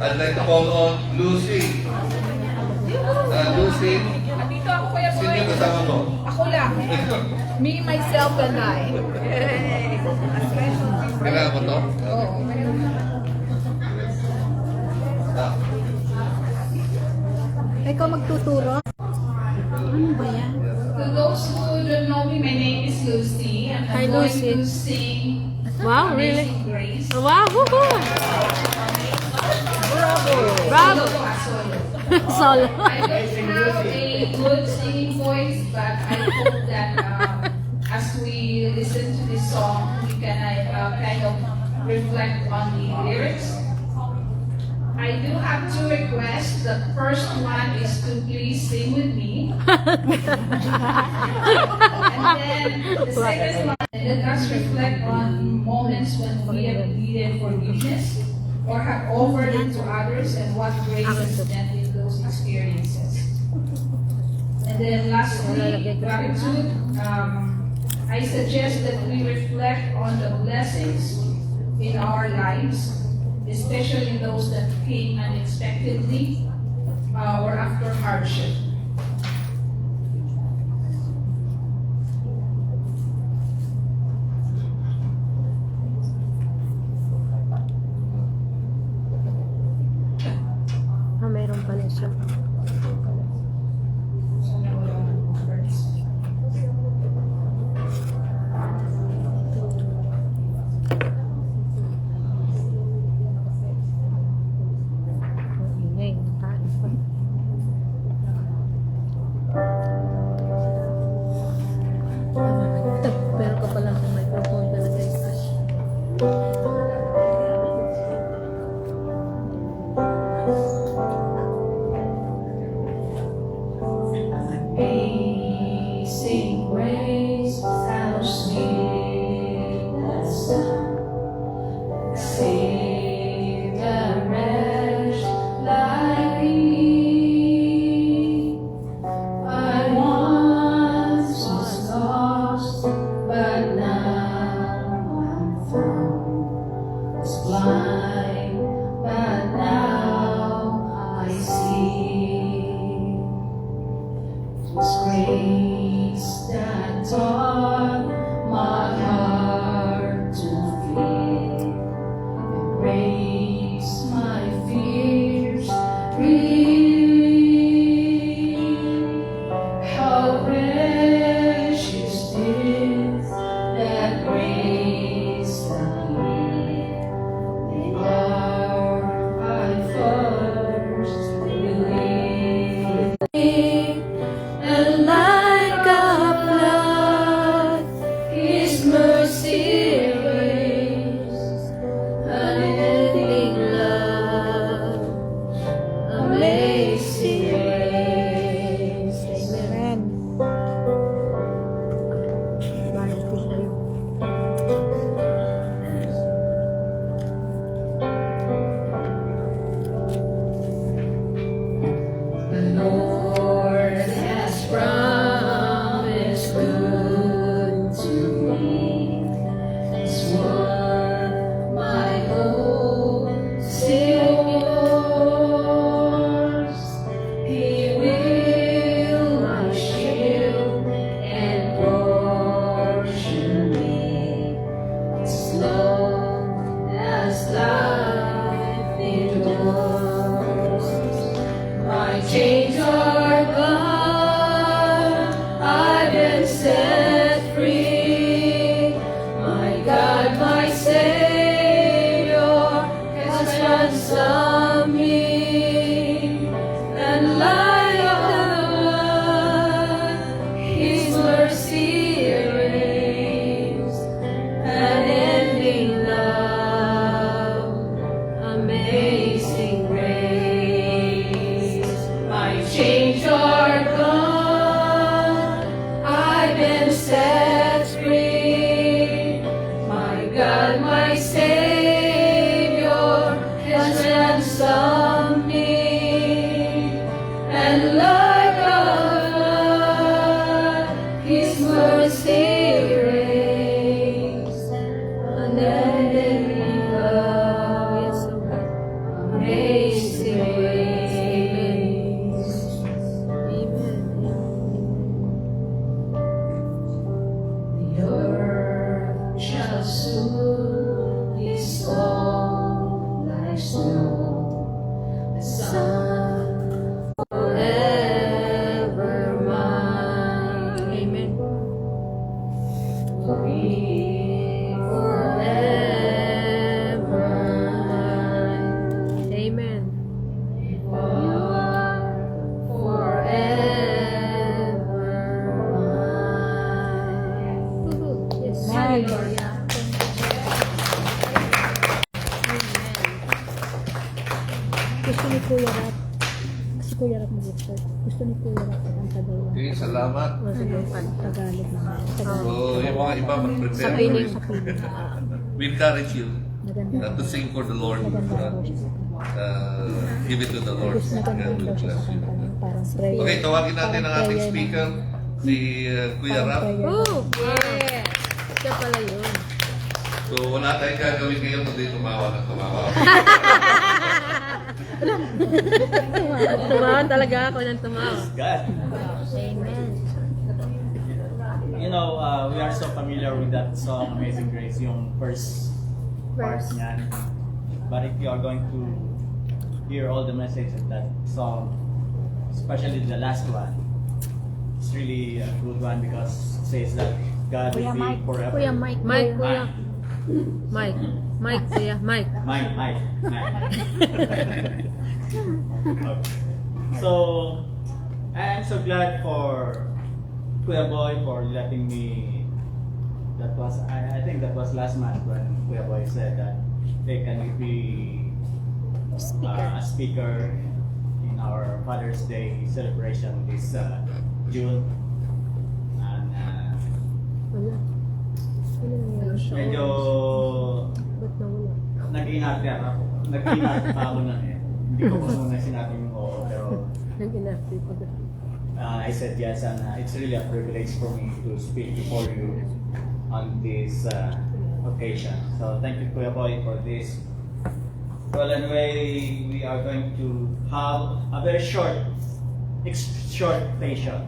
I'd like to call on Lucy. Lucy, Andito ako, Kuya sino Boy. yung kasama mo? Ako lang. Me, myself, and I. Kailangan mo to? Oo. Ah, Ikaw magtuturo? To those who don't know me, my name is Lucy. And Hi, I'm going Lucy. to sing Wow, really? Amazing Grace. Wow, woohoo! Bravo! Solo. I don't have a good singing voice, but I hope that as we listen to this song, we can kind of reflect on the lyrics. I do have two requests. The first one is to please sing with me. And then the second one, let us reflect on moments when we have needed forgiveness or have offered it to others and what grace has meant in those experiences. And then lastly, gratitude. I suggest that we reflect on the blessings in our lives, especially those that came unexpectedly or after hardship. Meron pala siya. Pero ka pala ng microphone talaga guys. Amazing grace, how sweet the sound, saved a wretch like me. I once was lost, but now I'm found. Was blind, grace from Thee. Are I first believed, and like a flood, His mercy raised, unending love, amazing grace. Amen. Bakit po kayo? The Lord has promised good to me. His word, my hope, still yours. He will my shield and portion me, as long as life endures. My chains are gone, I've been set free. My God, my Savior, has ransomed me. And like a flood, His mercy raised, unending love, amazing grace. My chains are gone, I've been set free. My God, my Savior, has ransomed me. And like a flood, His mercy raised, unending love, amazing grace. The earth shall soon be sown like snow, the sun forever mine. Amen. Will be forever mine. Amen. You are forever mine. Woohoo. Yes. Hallelujah. Gusto ni Kuya Rap. Kasi Kuya Rap mag-report. Gusto ni Kuya Rap kanta daw yan. Okay, salamat. Tagalog naman. So, yung mga iba Sa mag-prepare. piling. We encourage you Maganda. to sing for the Lord. Maganda daw siya. Give it to the Lord. Gusto maganda And daw siya bless sa you. kanta niya. Parang prayer. Okay, tawagin natin ang Parang ating prayer speaker, si Kuya Parang Rap. prayer. Oh, yes. Siya pala yun. So, wala tayong gagawin ngayon kundi tumawa ng tumawa. Tumawa talaga ako ng tumawa. God. Amen. You know, we are so familiar with that song, Amazing Grace, yung first part niyan. But if you are going to hear all the message of that song, especially the last one, it's really a good one because it says that God will be forever. Kuya Mike. Mike, kuya. Mike. Mike, kuya. Mike. Mike. Okay. So, I'm so glad for Kuya Boy for letting me. That was I think that was last month when Kuya Boy said that they can be a speaker in our Father's Day celebration this June. And Wala. Ano nangyari? medyo Ba't nawala? nag-inarte pa ako na eh. Hindi ko pa muna sinabi yung oo, pero Nag-inactive ko. I said yes, and it's really a privilege for me to speak before you on this occasion. So thank you, Kuya Boy, for this. Well, anyway, we are going to have a very short exhortation.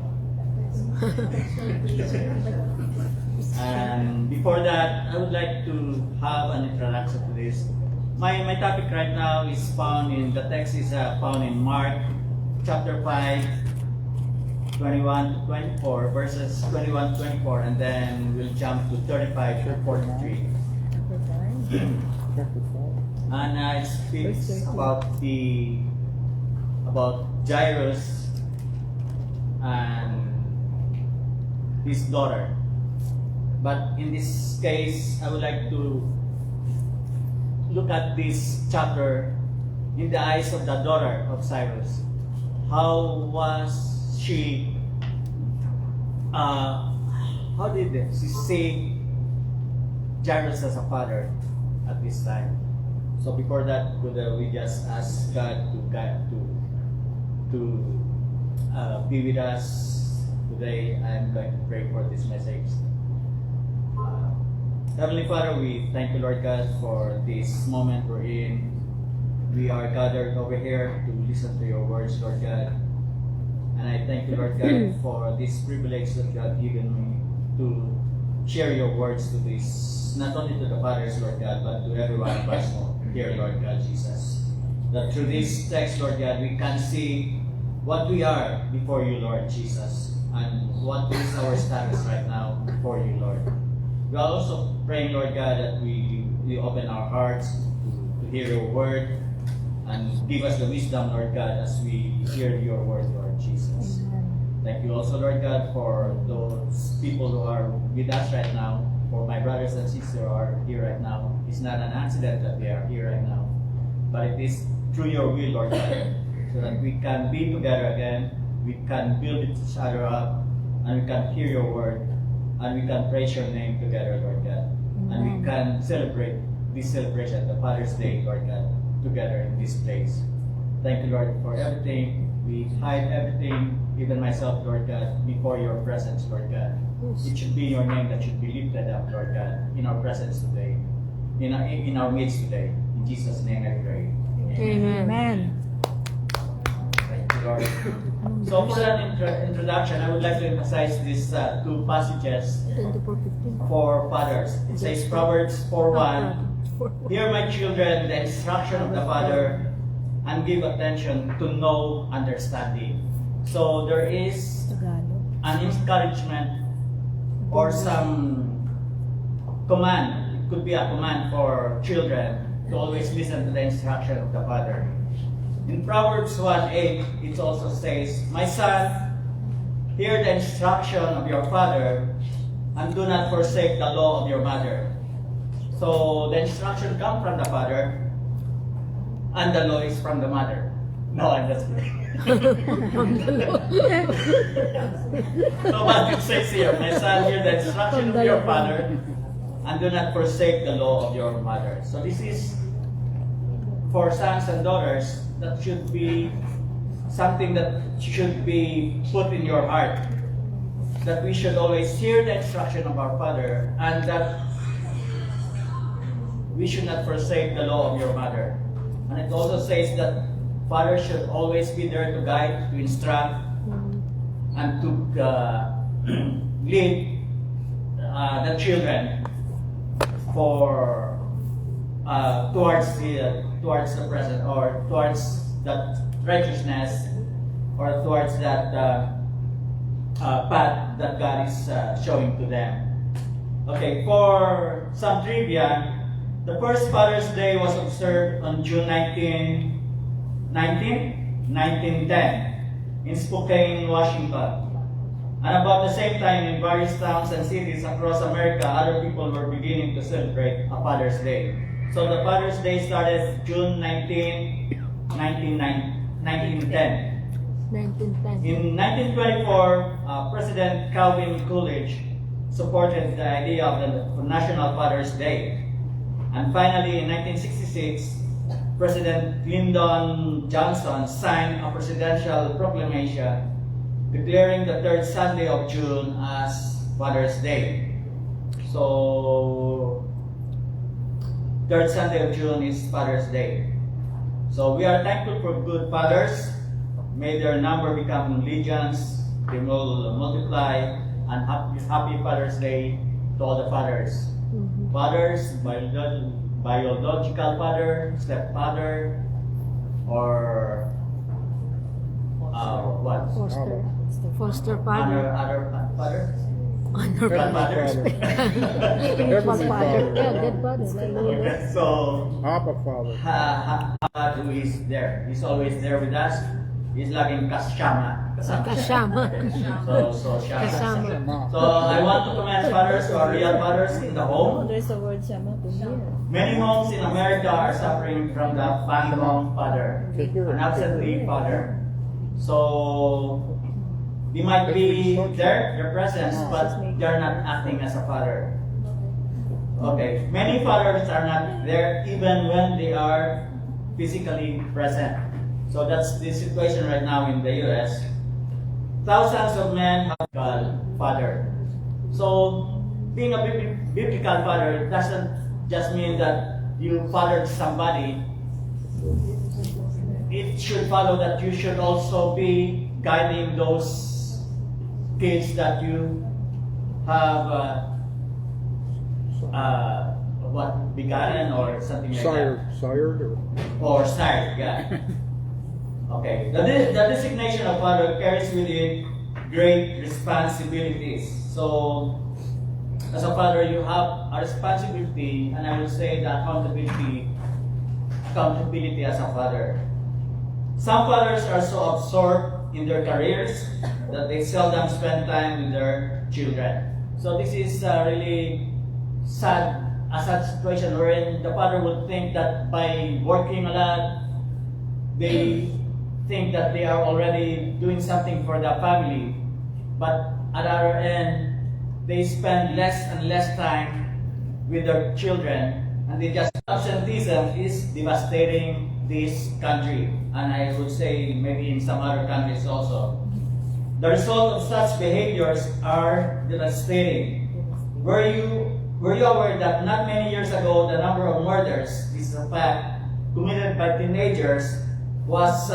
And before that, I would like to have an introduction to this. My topic right now is found in, the text is found in Mark chapter 5, 21 to 24, verses 21 to 24, and then we'll jump to 35 to 43. And it speaks about Jairus and his daughter. But in this case, I would like to look at this chapter in the eyes of the daughter of Cyrus. How was she? How did she see Jairus as a father at this time? So before that, could we just ask God to guide to be with us today? I'm going to pray for this message. Heavenly Father, we thank you, Lord God, for this moment we're in. We are gathered over here to listen to your words, Lord God. And I thank you, Lord God, for this privilege that you have given me to share your words to this, not only to the fathers, Lord God, but to everyone of us here, Lord God Jesus. That through this text, Lord God, we can see what we are before you, Lord Jesus, and what is our status right now before you, Lord. We are also praying, Lord God, that we open our hearts to hear your word and give us the wisdom, Lord God, as we hear your word, Lord Jesus. Thank you also, Lord God, for those people who are with us right now, for my brothers and sisters who are here right now. It's not an accident that they are here right now, but it is through your will, Lord God, so that we can be together again, we can build each other up, and we can hear your word, and we can praise your name together, Lord God. And we can celebrate this celebration, the Father's Day, Lord God, together in this place. Thank you, Lord, for everything. We hide everything, even myself, Lord God, before your presence, Lord God. It should be your name that should be lifted up, Lord God, in our presence today, in our midst today. In Jesus' name I pray. Amen. Thank you, Lord. So for that introduction, I would like to emphasize these two passages for fathers. It says Proverbs 4:1, "Hear, my children, the instruction of the father, and give attention to know understanding." So there is an encouragement or some command. It could be a command for children to always listen to the instruction of the father. In Proverbs 1:8, it also says, "My son, hear the instruction of your father, and do not forsake the law of your mother." So the instruction comes from the father, and the law is from the mother. No, I'm just kidding. So what it says here, "My son, hear the instruction of your father, and do not forsake the law of your mother." So this is for sons and daughters. That should be something that should be put in your heart. That we should always hear the instruction of our father, and that we should not forsake the law of your mother. And it also says that fathers should always be there to guide, to instruct, and to lead the children for towards the present, or towards that righteousness, or towards that path that God is showing to them. Okay, for some trivia, the first Father's Day was observed on June 1910 in Spokane, Washington. And about the same time, in various towns and cities across America, other people were beginning to celebrate a Father's Day. So the Father's Day started June 1910. In 1924, President Calvin Coolidge supported the idea of the National Father's Day. And finally, in 1966, President Lyndon Johnson signed a presidential proclamation declaring the third Sunday of June as Father's Day. So, third Sunday of June is Father's Day. So we are thankful for good fathers. May their number become legions, they will multiply, and happy Father's Day to all the fathers. Fathers, biological father, stepfather, or what? Foster Honor father. other father? Honor Grandfathers? Godfather. Yeah, godfather. Like lolo. So, Papa father. God who is there. He's always there with us. He's laging kasama. Kasama. So Shama. Kasama. So I want to commend fathers who are real fathers in the Oh, home. there's a word shama to hear. Many homes in America are suffering from the phantom father, an absentee father. So they might be there, their presence, but they're not acting as a father. Okay, many fathers are not there even when they are physically present. So that's the situation right now in the US. Thousands of men have a father. So being a biblical father doesn't just mean that you fathered somebody. It should follow that you should also be guiding those kids that you have begotten or something like that. Sired Or sired, yeah. Okay. The designation of father carries with it great responsibilities. So, as a father, you have a responsibility, and I will say the accountability as a father. Some fathers are so absorbed in their careers that they seldom spend time with their children. So this is really a sad situation wherein the father would think that by working a lot, they think that they are already doing something for the family. But at the other end, they spend less and less time with their children, and they just absenteeism is devastating this country, and I would say maybe in some other countries also. The result of such behaviors are devastating. Were you aware that not many years ago the number of murders, this is a fact, committed by teenagers was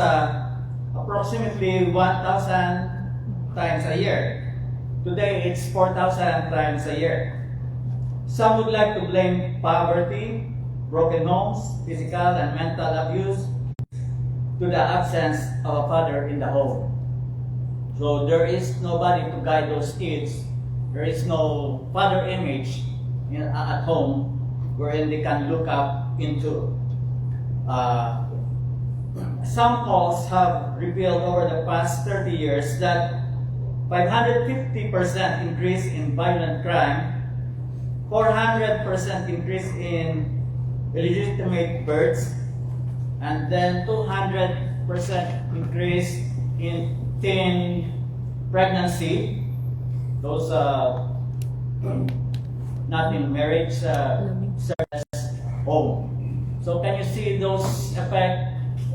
approximately 1,000 times a year. Today it's 4,000 times a year. Some would like to blame poverty, broken homes, physical and mental abuse to the absence of a father in the home. So there is nobody to guide those kids. There is no father image at home wherein they can look up into. Some polls have revealed over the past 30 years that 550% increase in violent crime, 400% increase in illegitimate births, and then 200% increase in teen pregnancy. Those not in marriage, service home. So can you see those effects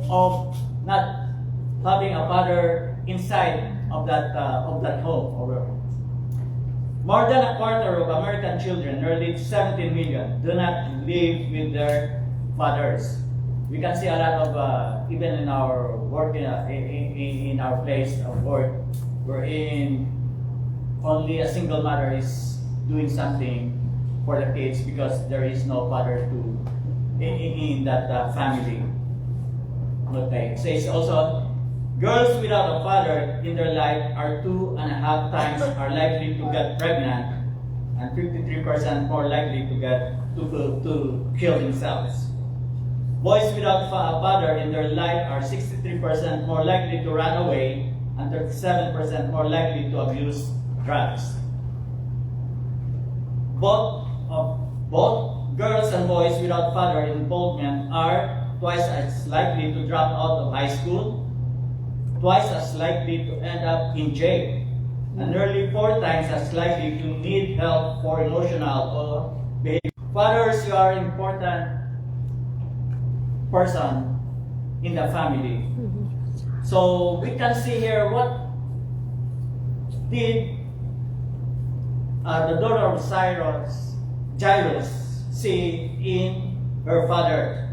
of not having a father inside of that home? More than a quarter of American children, nearly 17 million, do not live with their fathers. We can see a lot of even in our work in our place of work, wherein only a single mother is doing something for the kids because there is no father in that family. Okay, it says also, girls without a father in their life are 2.5 times are likely to get pregnant, and 53% more likely to kill themselves. Boys without a father in their life are 63% more likely to run away, and 37% more likely to abuse drugs. Both girls and boys without father involvement are twice as likely to drop out of high school, twice as likely to end up in jail, and nearly 4 times as likely to need help for emotional or behavior. Fathers, you are important person in the family. So we can see here what did the daughter of Jairus see in her father.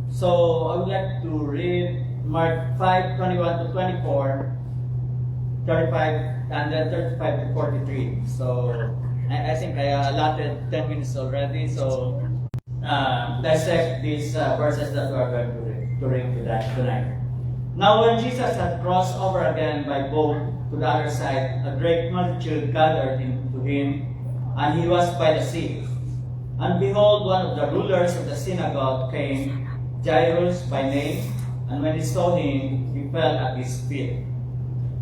So I would like to read Mark 5:21 to 24, 35, and then 35 to 43. So I think I allotted 10 minutes already. So dissect these verses that we are going to read tonight. Now when Jesus had crossed over again by boat to to the other side, a great multitude gathered to him, and he was by the sea. And behold, one of the rulers of the synagogue came, Jairus by name, and when he saw him, he fell at his feet,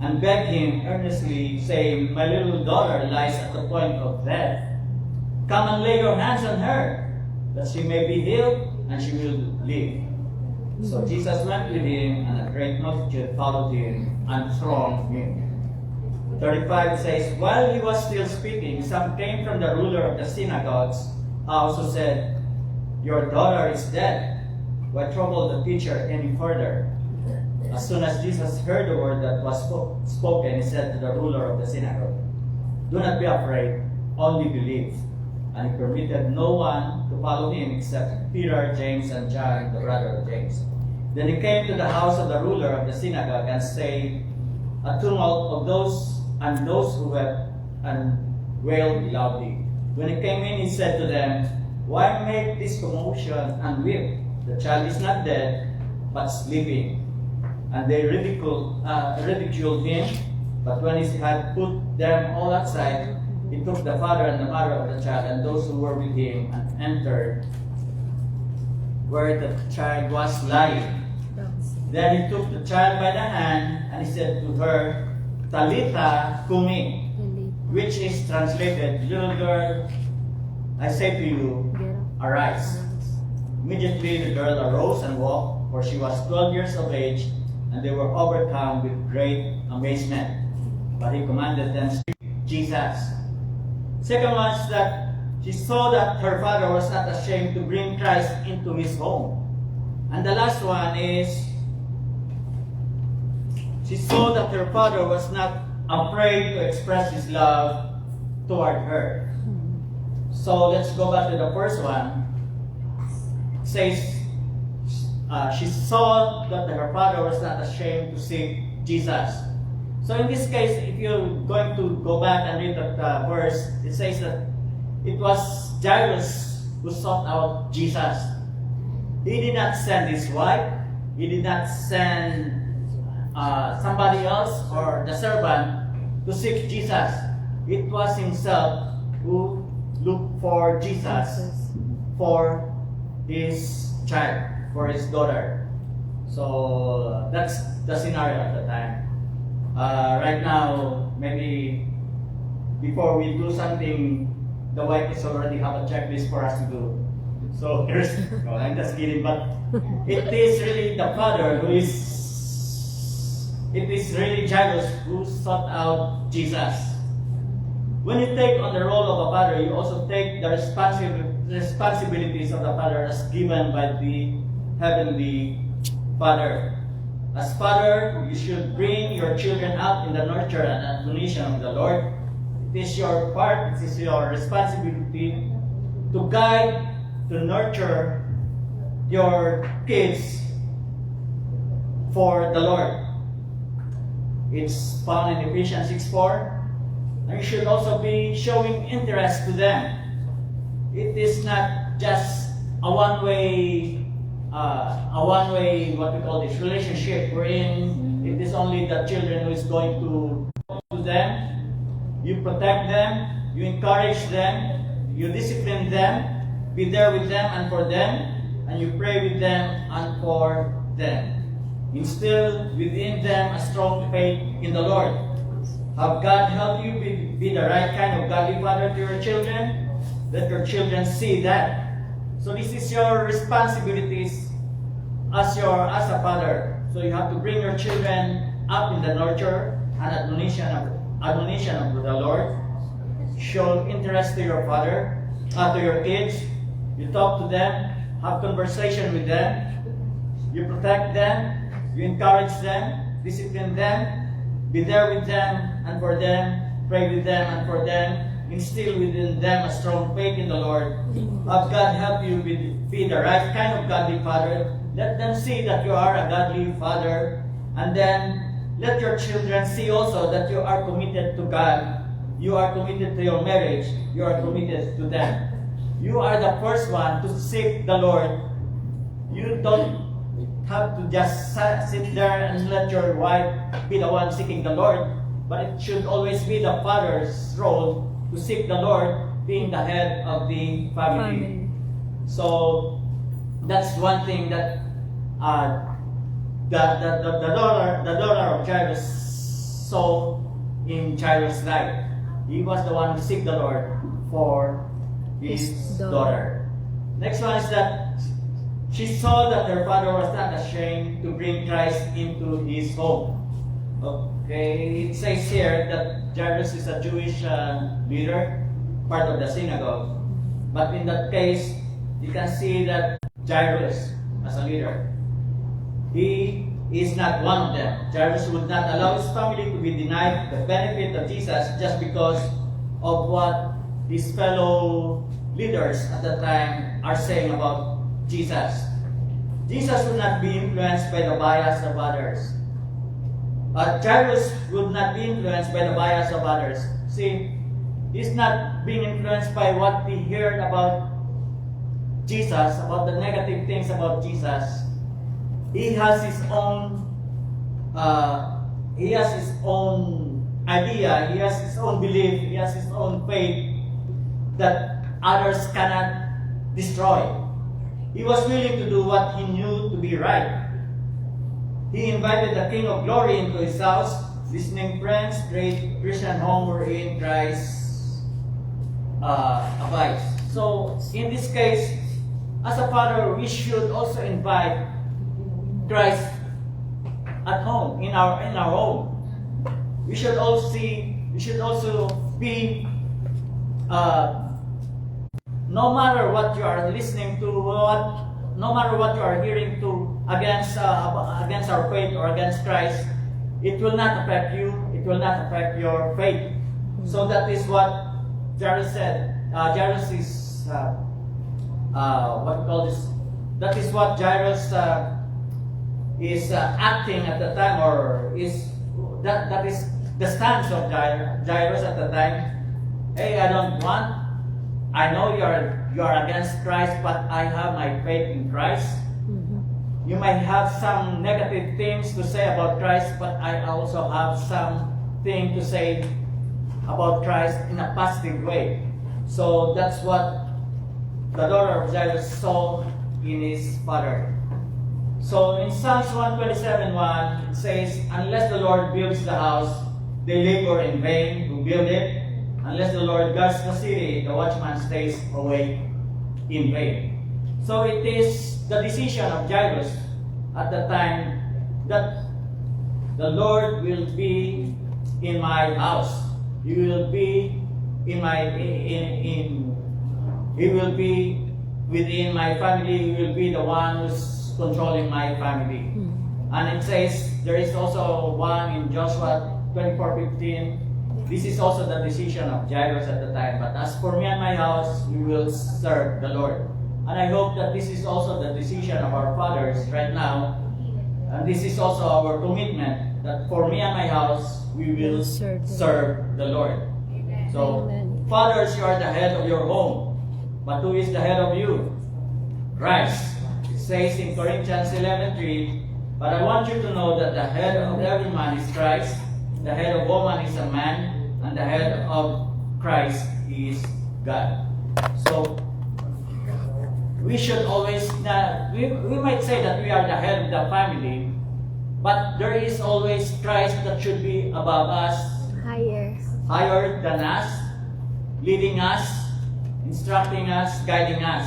and begged him earnestly, saying, My little daughter lies at the point of death. Come and lay your hands on her, that she may be healed, and she will live. So Jesus went with him, and a great multitude followed him and thronged him. 35 says, While he was still speaking, some came from the ruler of the synagogues, also said, Your daughter is dead. Why trouble the teacher any further? As soon as Jesus heard the word that was spoken, he said to the ruler of the synagogue, Do not be afraid, only believe. And he permitted no one to follow him except Peter, James, and John, the brother of James. Then he came to the house of the ruler of the synagogue and stayed a tumult of those who wept and wailed loudly. When he came in, he said to them, Why make this commotion and weep? The child is not dead, but sleeping. And they ridiculed him. But when he had put them all outside, he took the father and the mother of the child and those who were with him and entered where the child was lying. Then he took the child by the hand and he said to her, Talitha Kumi, which is translated, Little girl, I say to you, arise. Immediately the girl arose and walked, for she was 12 years of age, and they were overcome with great amazement. But he commanded them, Jesus. Second one is that she saw that her father was not ashamed to bring Christ into his home. And the last one is, she saw that her father was not afraid to express his love toward her. So let's go back to the first one. It says, she saw that her father was not ashamed to seek Jesus. So in this case, if you're going to go back and read that verse, it says that it was Jairus who sought out Jesus. He did not send his wife. He did not send somebody else or the servant to seek Jesus. It was himself who looked for Jesus for his child, for his daughter. So that's the scenario at the time. Right now, maybe before we do something, the wife is already have a checklist for us to do. So here's, no, I'm just kidding, but it is really the father who is, it is really Jairus who sought out Jesus. When you take on the role of a father, you also take the responsibilities of the father as given by the Heavenly Father. As father, you should bring your children up in the nurture and admonition of the Lord. It is your part, it is your responsibility to guide, to nurture your kids for the Lord. It's found in Ephesians 6:4. And you should also be showing interest to them. It is not just a one-way, what we call this, relationship wherein it is only the children who is going to talk to them. You protect them, you encourage them, you discipline them, be there with them and for them, and you pray with them and for them. Instill within them a strong faith in the Lord. Have God help you be the right kind of godly father to your children? Let your children see that. So this is your responsibilities as a father. So you have to bring your children up in the nurture and admonition of the Lord. Show interest to your father, to your kids. You talk to them, have conversation with them. You protect them, you encourage them, discipline them, be there with them and for them, pray with them and for them, instill within them a strong faith in the Lord. Have God help you be the right kind of godly father. Let them see that you are a godly father, and then let your children see also that you are committed to God. You are committed to your marriage. You are committed to them. You are the first one to seek the Lord. You don't have to just sit there and let your wife be the one seeking the Lord. but it should always be the father's role to seek the Lord, being the head of the family. So that's one thing that the daughter of Jairus saw in Jairus' life. He was the one who seek the Lord for his daughter. Next one is that she saw that her father was not ashamed to bring Christ into his home. Okay, it says here that Jairus is a Jewish leader, part of the synagogue. But in that case, you can see that Jairus, as a leader, he is not one of them. Jairus would not allow his family to be denied the benefit of Jesus just because of what his fellow leaders at the time are saying about Jesus. Jesus would not be influenced by the bias of others. Jairus would not be influenced by the bias of others. See, he's not being influenced by what he heard about Jesus, about the negative things about Jesus. He has his own idea, he has his own belief, he has his own faith that others cannot destroy. He was willing to do what he knew to be right. He invited the King of Glory into his house, listening friends, great Christian home wherein Christ abides. So, in this case, as a father, we should also invite Christ at home, in our home. We should also be no matter what you are listening to, no matter what you are hearing to against our faith or against Christ, it will not affect you. It will not affect your faith. So that is what Jairus said. Jairus is what we call this. That is what Jairus is acting at the time, or is that is the stance of Jairus at the time. Hey, I don't want. I know you are against Christ, but I have my faith in Christ. You might have some negative things to say about Christ, but I also have something to say about Christ in a positive way. So that's what the daughter of Jairus saw in his father. So in Psalms 127:1, it says, "Unless the Lord builds the house, they labor in vain who build it. Unless the Lord guards the city, the watchman stays awake in vain." So it is the decision of Jairus at the time that the Lord will be in my house. He will be He will be within my family. He will be the one who's controlling my family. And it says, there is also one in Joshua 24:15. This is also the decision of Jairus at the time. But as for me and my house, we will serve the Lord. And I hope that this is also the decision of our fathers right now. And this is also our commitment, that for me and my house, we will serve the Lord. So, fathers, you are the head of your home. But who is the head of you? Christ. It says in Corinthians 11:3, "But I want you to know that the head of every man is Christ, the head of woman is a man, and the head of Christ is God." So, we should always, we might say that we are the head of the family, but there is always Christ that should be above us, higher than us, leading us, instructing us, guiding us.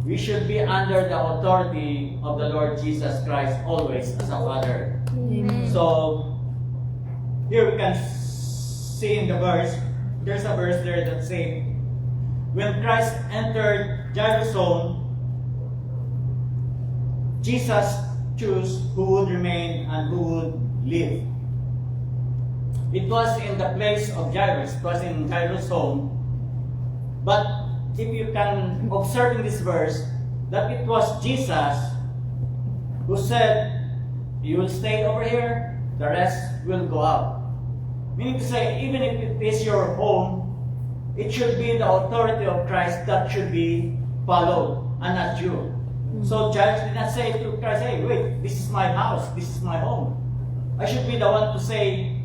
We should be under the authority of the Lord Jesus Christ always as a father. Amen. So, here we can see in the verse, there's a verse there that says, when Christ entered Jairus' home, Jesus chose who would remain and who would live. It was in the place of Jairus, it was in Jairus' home. But if you can observe in this verse, that it was Jesus who said, "You will stay over here, the rest will go out." Meaning to say, even if it is your home, it should be the authority of Christ that should be followed, and not you. So Jairus did not say to Christ, "Hey, wait, this is my house, this is my home. I should be the one to say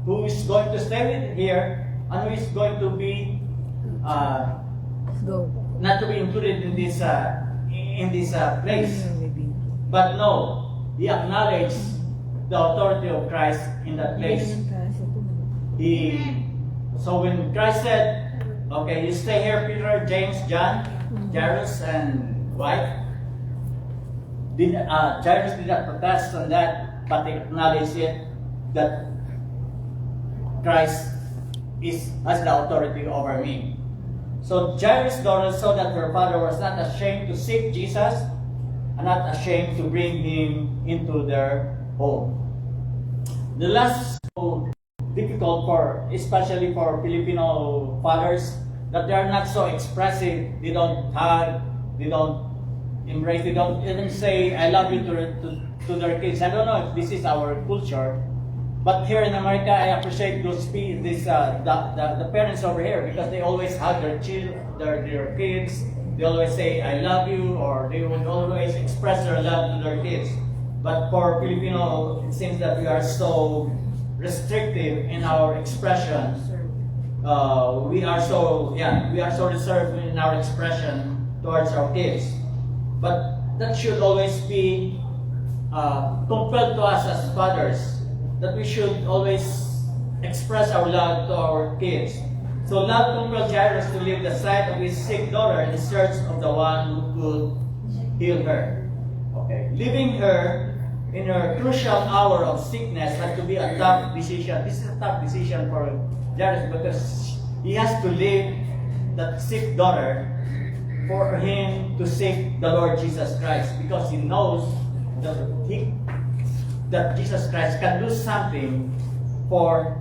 who is going to stay with here and who is going to be Go. not to be included in this place. But no, he acknowledged the authority of Christ in that place. So when Christ said, okay, you stay here, Peter, James, John, Jairus, and wife, Jairus did not protest on that, but he acknowledged it, that Christ has the authority over me. So Jairus' daughter saw that her father was not ashamed to seek Jesus and not ashamed to bring him into their home. The last difficult especially for Filipino fathers, that they are not so expressive. They don't hug, they don't embrace, they don't even say "I love you" to their kids. I don't know if this is our culture, but here in America, I appreciate the parents over here, because they always hug their kids. They always say "I love you," or they would always express their love to their kids. But for Filipino, it seems that we are so restrictive in our expression. We are so reserved in our expression towards our kids. But that should always be compelled to us as fathers, that we should always express our love to our kids. So love compelled Jairus to leave the sight of his sick daughter in search of the one who could heal her. Okay, leaving her in her crucial hour of sickness had to be a tough decision. This is a tough decision for Jairus, because he has to leave that sick daughter for him to seek the Lord Jesus Christ, because he knows that Jesus Christ can do something for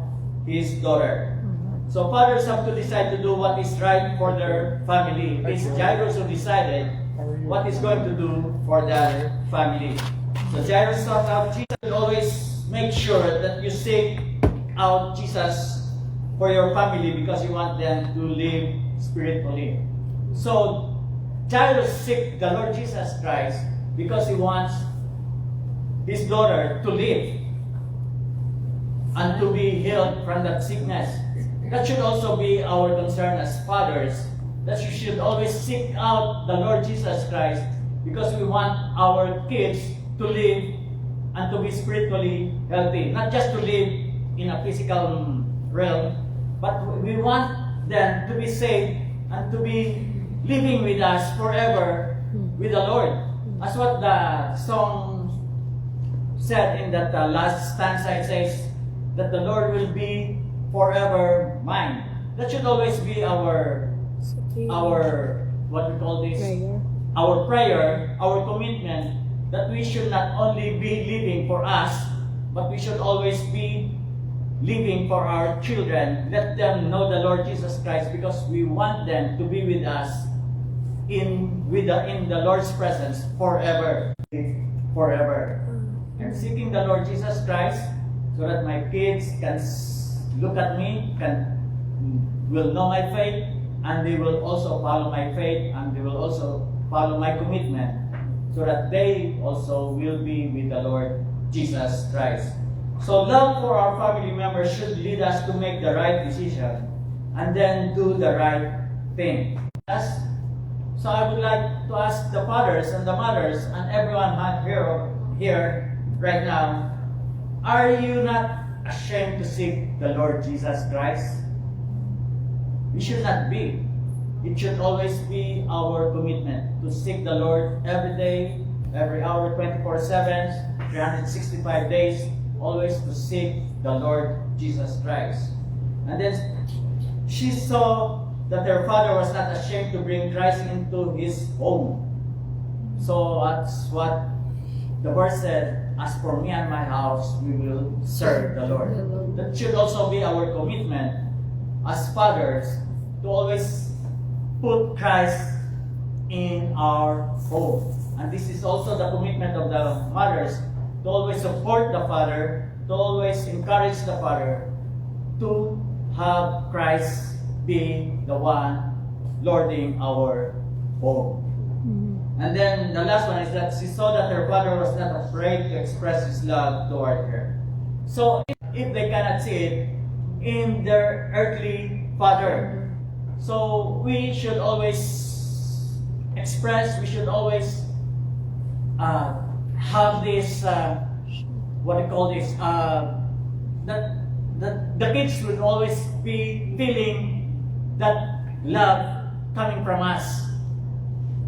his daughter. So fathers have to decide to do what is right for their family. It's Jairus who decided what he's going to do for their family. So Jairus sought out Jesus. You always make sure that you seek out Jesus for your family, because you want them to live spiritually. So Jairus seek the Lord Jesus Christ because he wants his daughter to live and to be healed from that sickness. That should also be our concern as fathers, that you should always seek out the Lord Jesus Christ, because we want our kids to live and to be spiritually healthy. Not just to live in a physical realm, but we want them to be saved and to be living with us forever with the Lord. As what the song said in that last stanza, it says that the Lord will be forever mine. That should always be our what we call this, our prayer, our commitment, that we should not only be living for us, but we should always be living for our children. Let them know the Lord Jesus Christ, because we want them to be with us in the Lord's presence forever. I'm seeking the Lord Jesus Christ so that my kids can look at me, will know my faith, and they will also follow my faith, and they will also follow my commitment, so that they also will be with the Lord Jesus Christ. So love for our family members should lead us to make the right decision and then do the right thing. So I would like to ask the fathers and the mothers and everyone here right now, are you not ashamed to seek the Lord Jesus Christ? We should not be. It should always be our commitment to seek the Lord every day, every hour, 24/7, 365 days, always to seek the Lord Jesus Christ. And then she saw that her father was not ashamed to bring Christ into his home. So that's what the verse said, as for me and my house, we will serve the Lord. That should also be our commitment as fathers, to always put Christ in our home. And this is also the commitment of the mothers, to always support the father, to always encourage the father to have Christ be the one lording our home. And then the last one is that she saw that her father was not afraid to express his love toward her. So if they cannot see it in their earthly father. So we should always express, we should always have this, what do you call this, that the kids would always be feeling that love coming from us.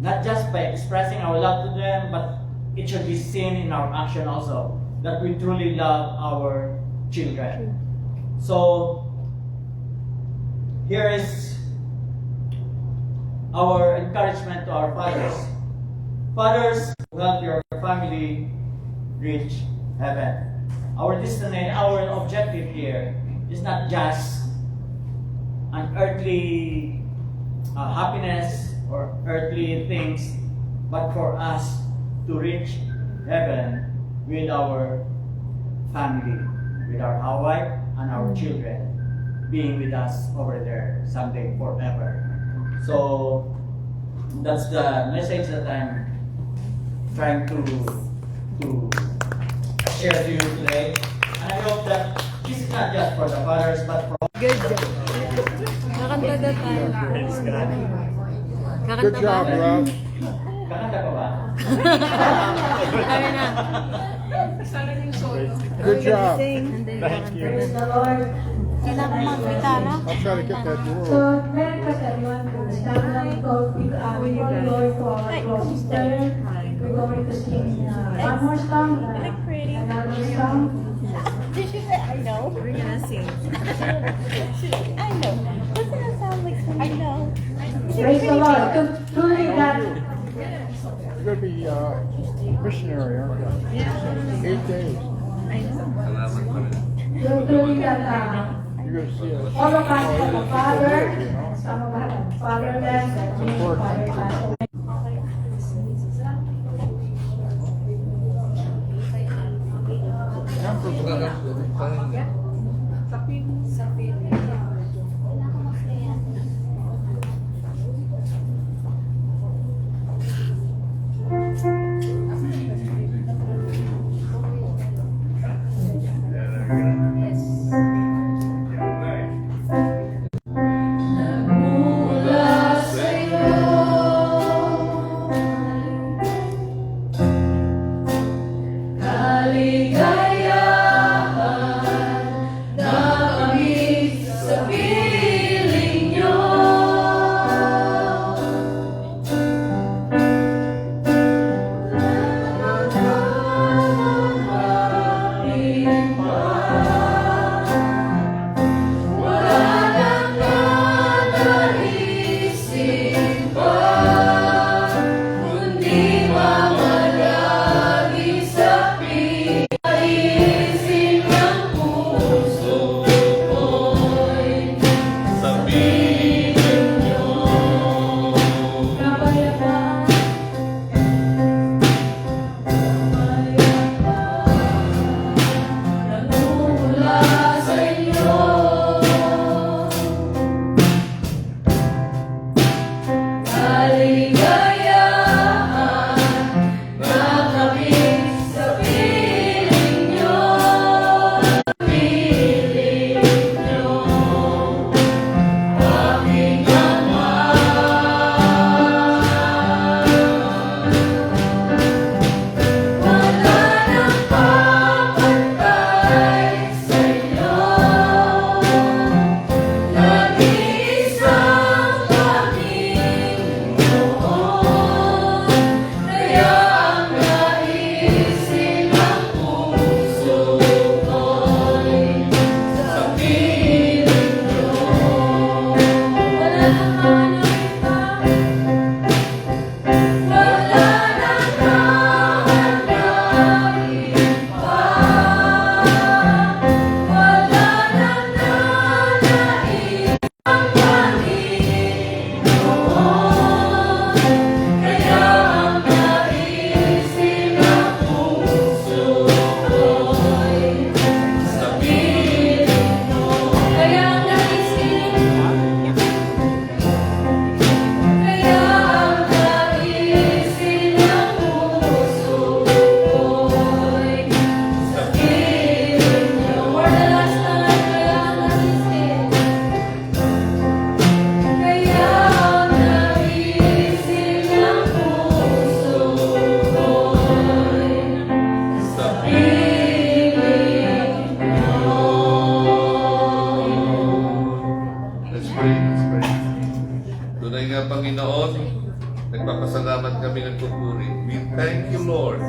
Not just by expressing our love to them, but it should be seen in our action also, that we truly love our children. So, here is our encouragement to our fathers. Fathers, help your family reach heaven. Our destiny, our objective here is not just an earthly happiness or earthly things, but for us to reach heaven with our family, with our wife and our children, being with us over there someday forever. So that's the message that I'm trying to share to you today. And I hope that this is not just for the fathers, but for Good job. Kakanta daw tayo. Good job, Rob. kakanta pa ba? Kami na. Good job. Thank you. Praise the Lord. Kailangan mag-gitara. I'll try to get that So, door. Merry Christmas everyone. Stand up, we call Lord for our close sister. We're going to sing one more song, another song. Did you say I know? We're gonna sing. I know. Doesn't it sound like I know? Praise the Lord. Truly that You're going to be missionary, aren't you? Yeah. 8 days. Salamat pa rin. truly that You're going to see us. all of us have a father, You know? some of us have fatherless, and we are fatherless. Kaligayahan Pasasalamat kami nagpupuri. We thank you, Lord.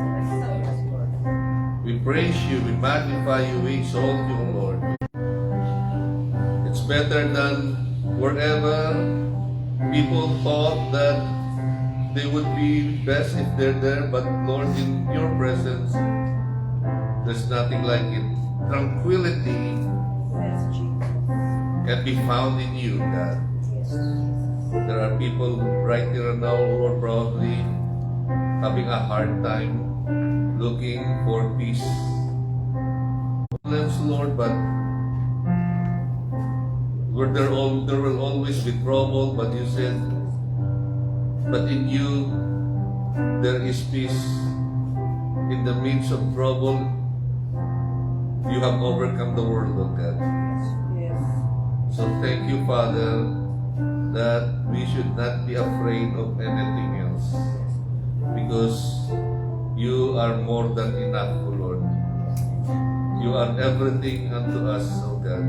We praise you, we magnify you, we exalt you, Lord. It's better than wherever people thought that they would be best if they're there, but Lord, in your presence, there's nothing like it. Tranquility can be found in you, God. There are people right here and now, Lord, probably having a hard time looking for peace. Problems, Lord, but there will always be trouble, but you said, but in you there is peace. In the midst of trouble, you have overcome the world, oh God. So thank you, Father, that we should not be afraid of anything else, because you are more than enough, O Lord. You are everything unto us, O God.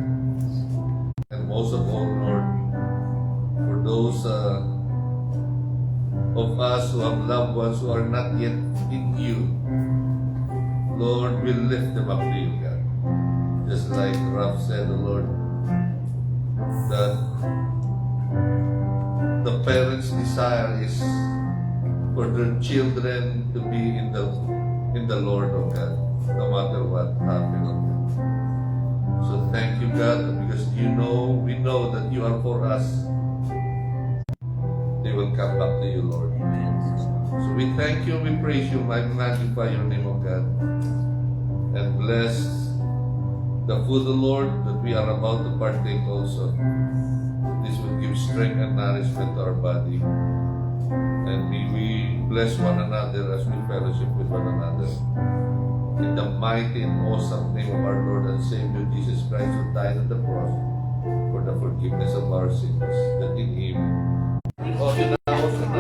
And most of all, Lord, for those of us who have loved ones who are not yet in you, Lord, we lift them up to you, God. Just like Raph said, O Lord, that the parents' desire is for their children to be in the Lord, oh God, no matter what happens. So thank you, God, because we know that you are for us. They will come back to you, Lord. So we thank you, we praise you, we magnify your name, oh God, and bless the food, oh Lord, that we are about to partake also. This will give strength and nourishment to our body. And may we bless one another as we fellowship with one another. In the mighty and awesome name of our Lord and Savior Jesus Christ, who died on the cross for the forgiveness of our sins, that in Him we open our house and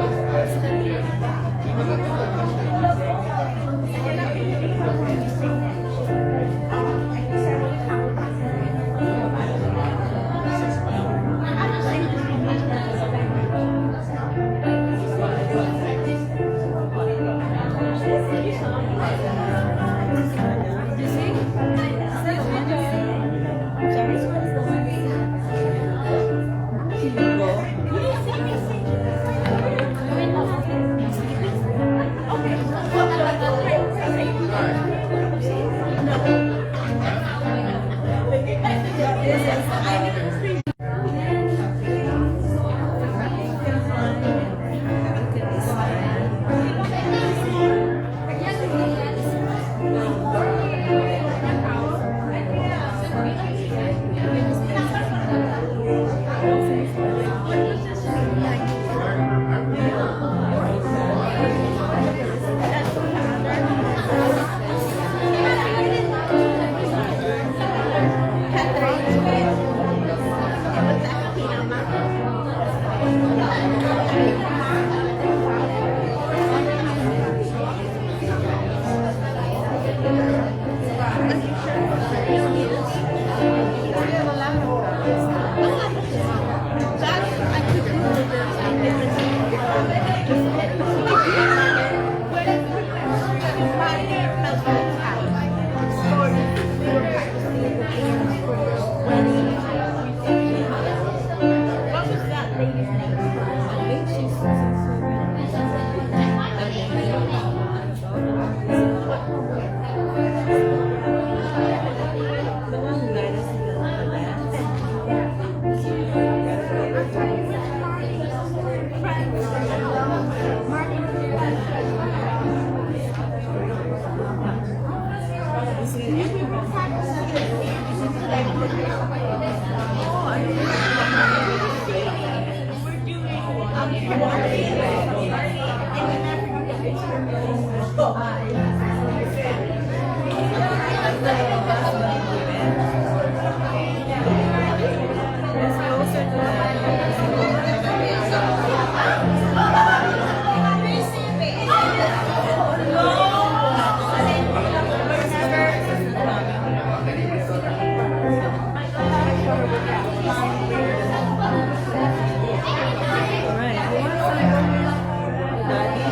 Daddy.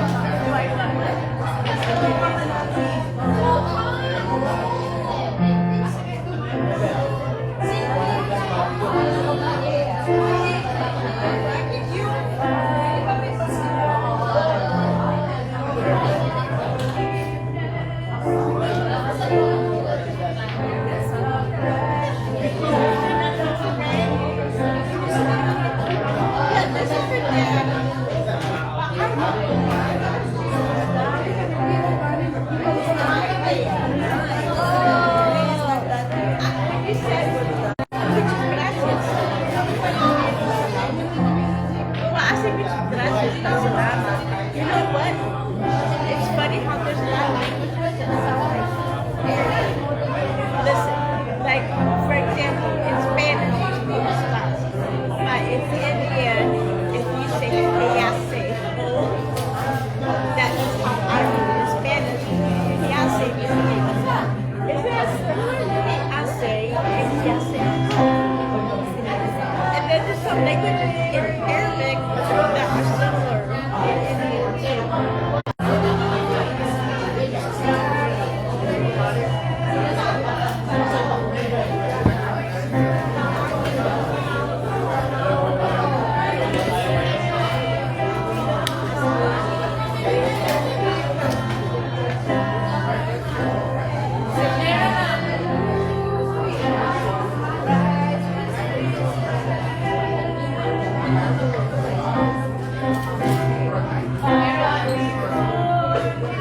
Thank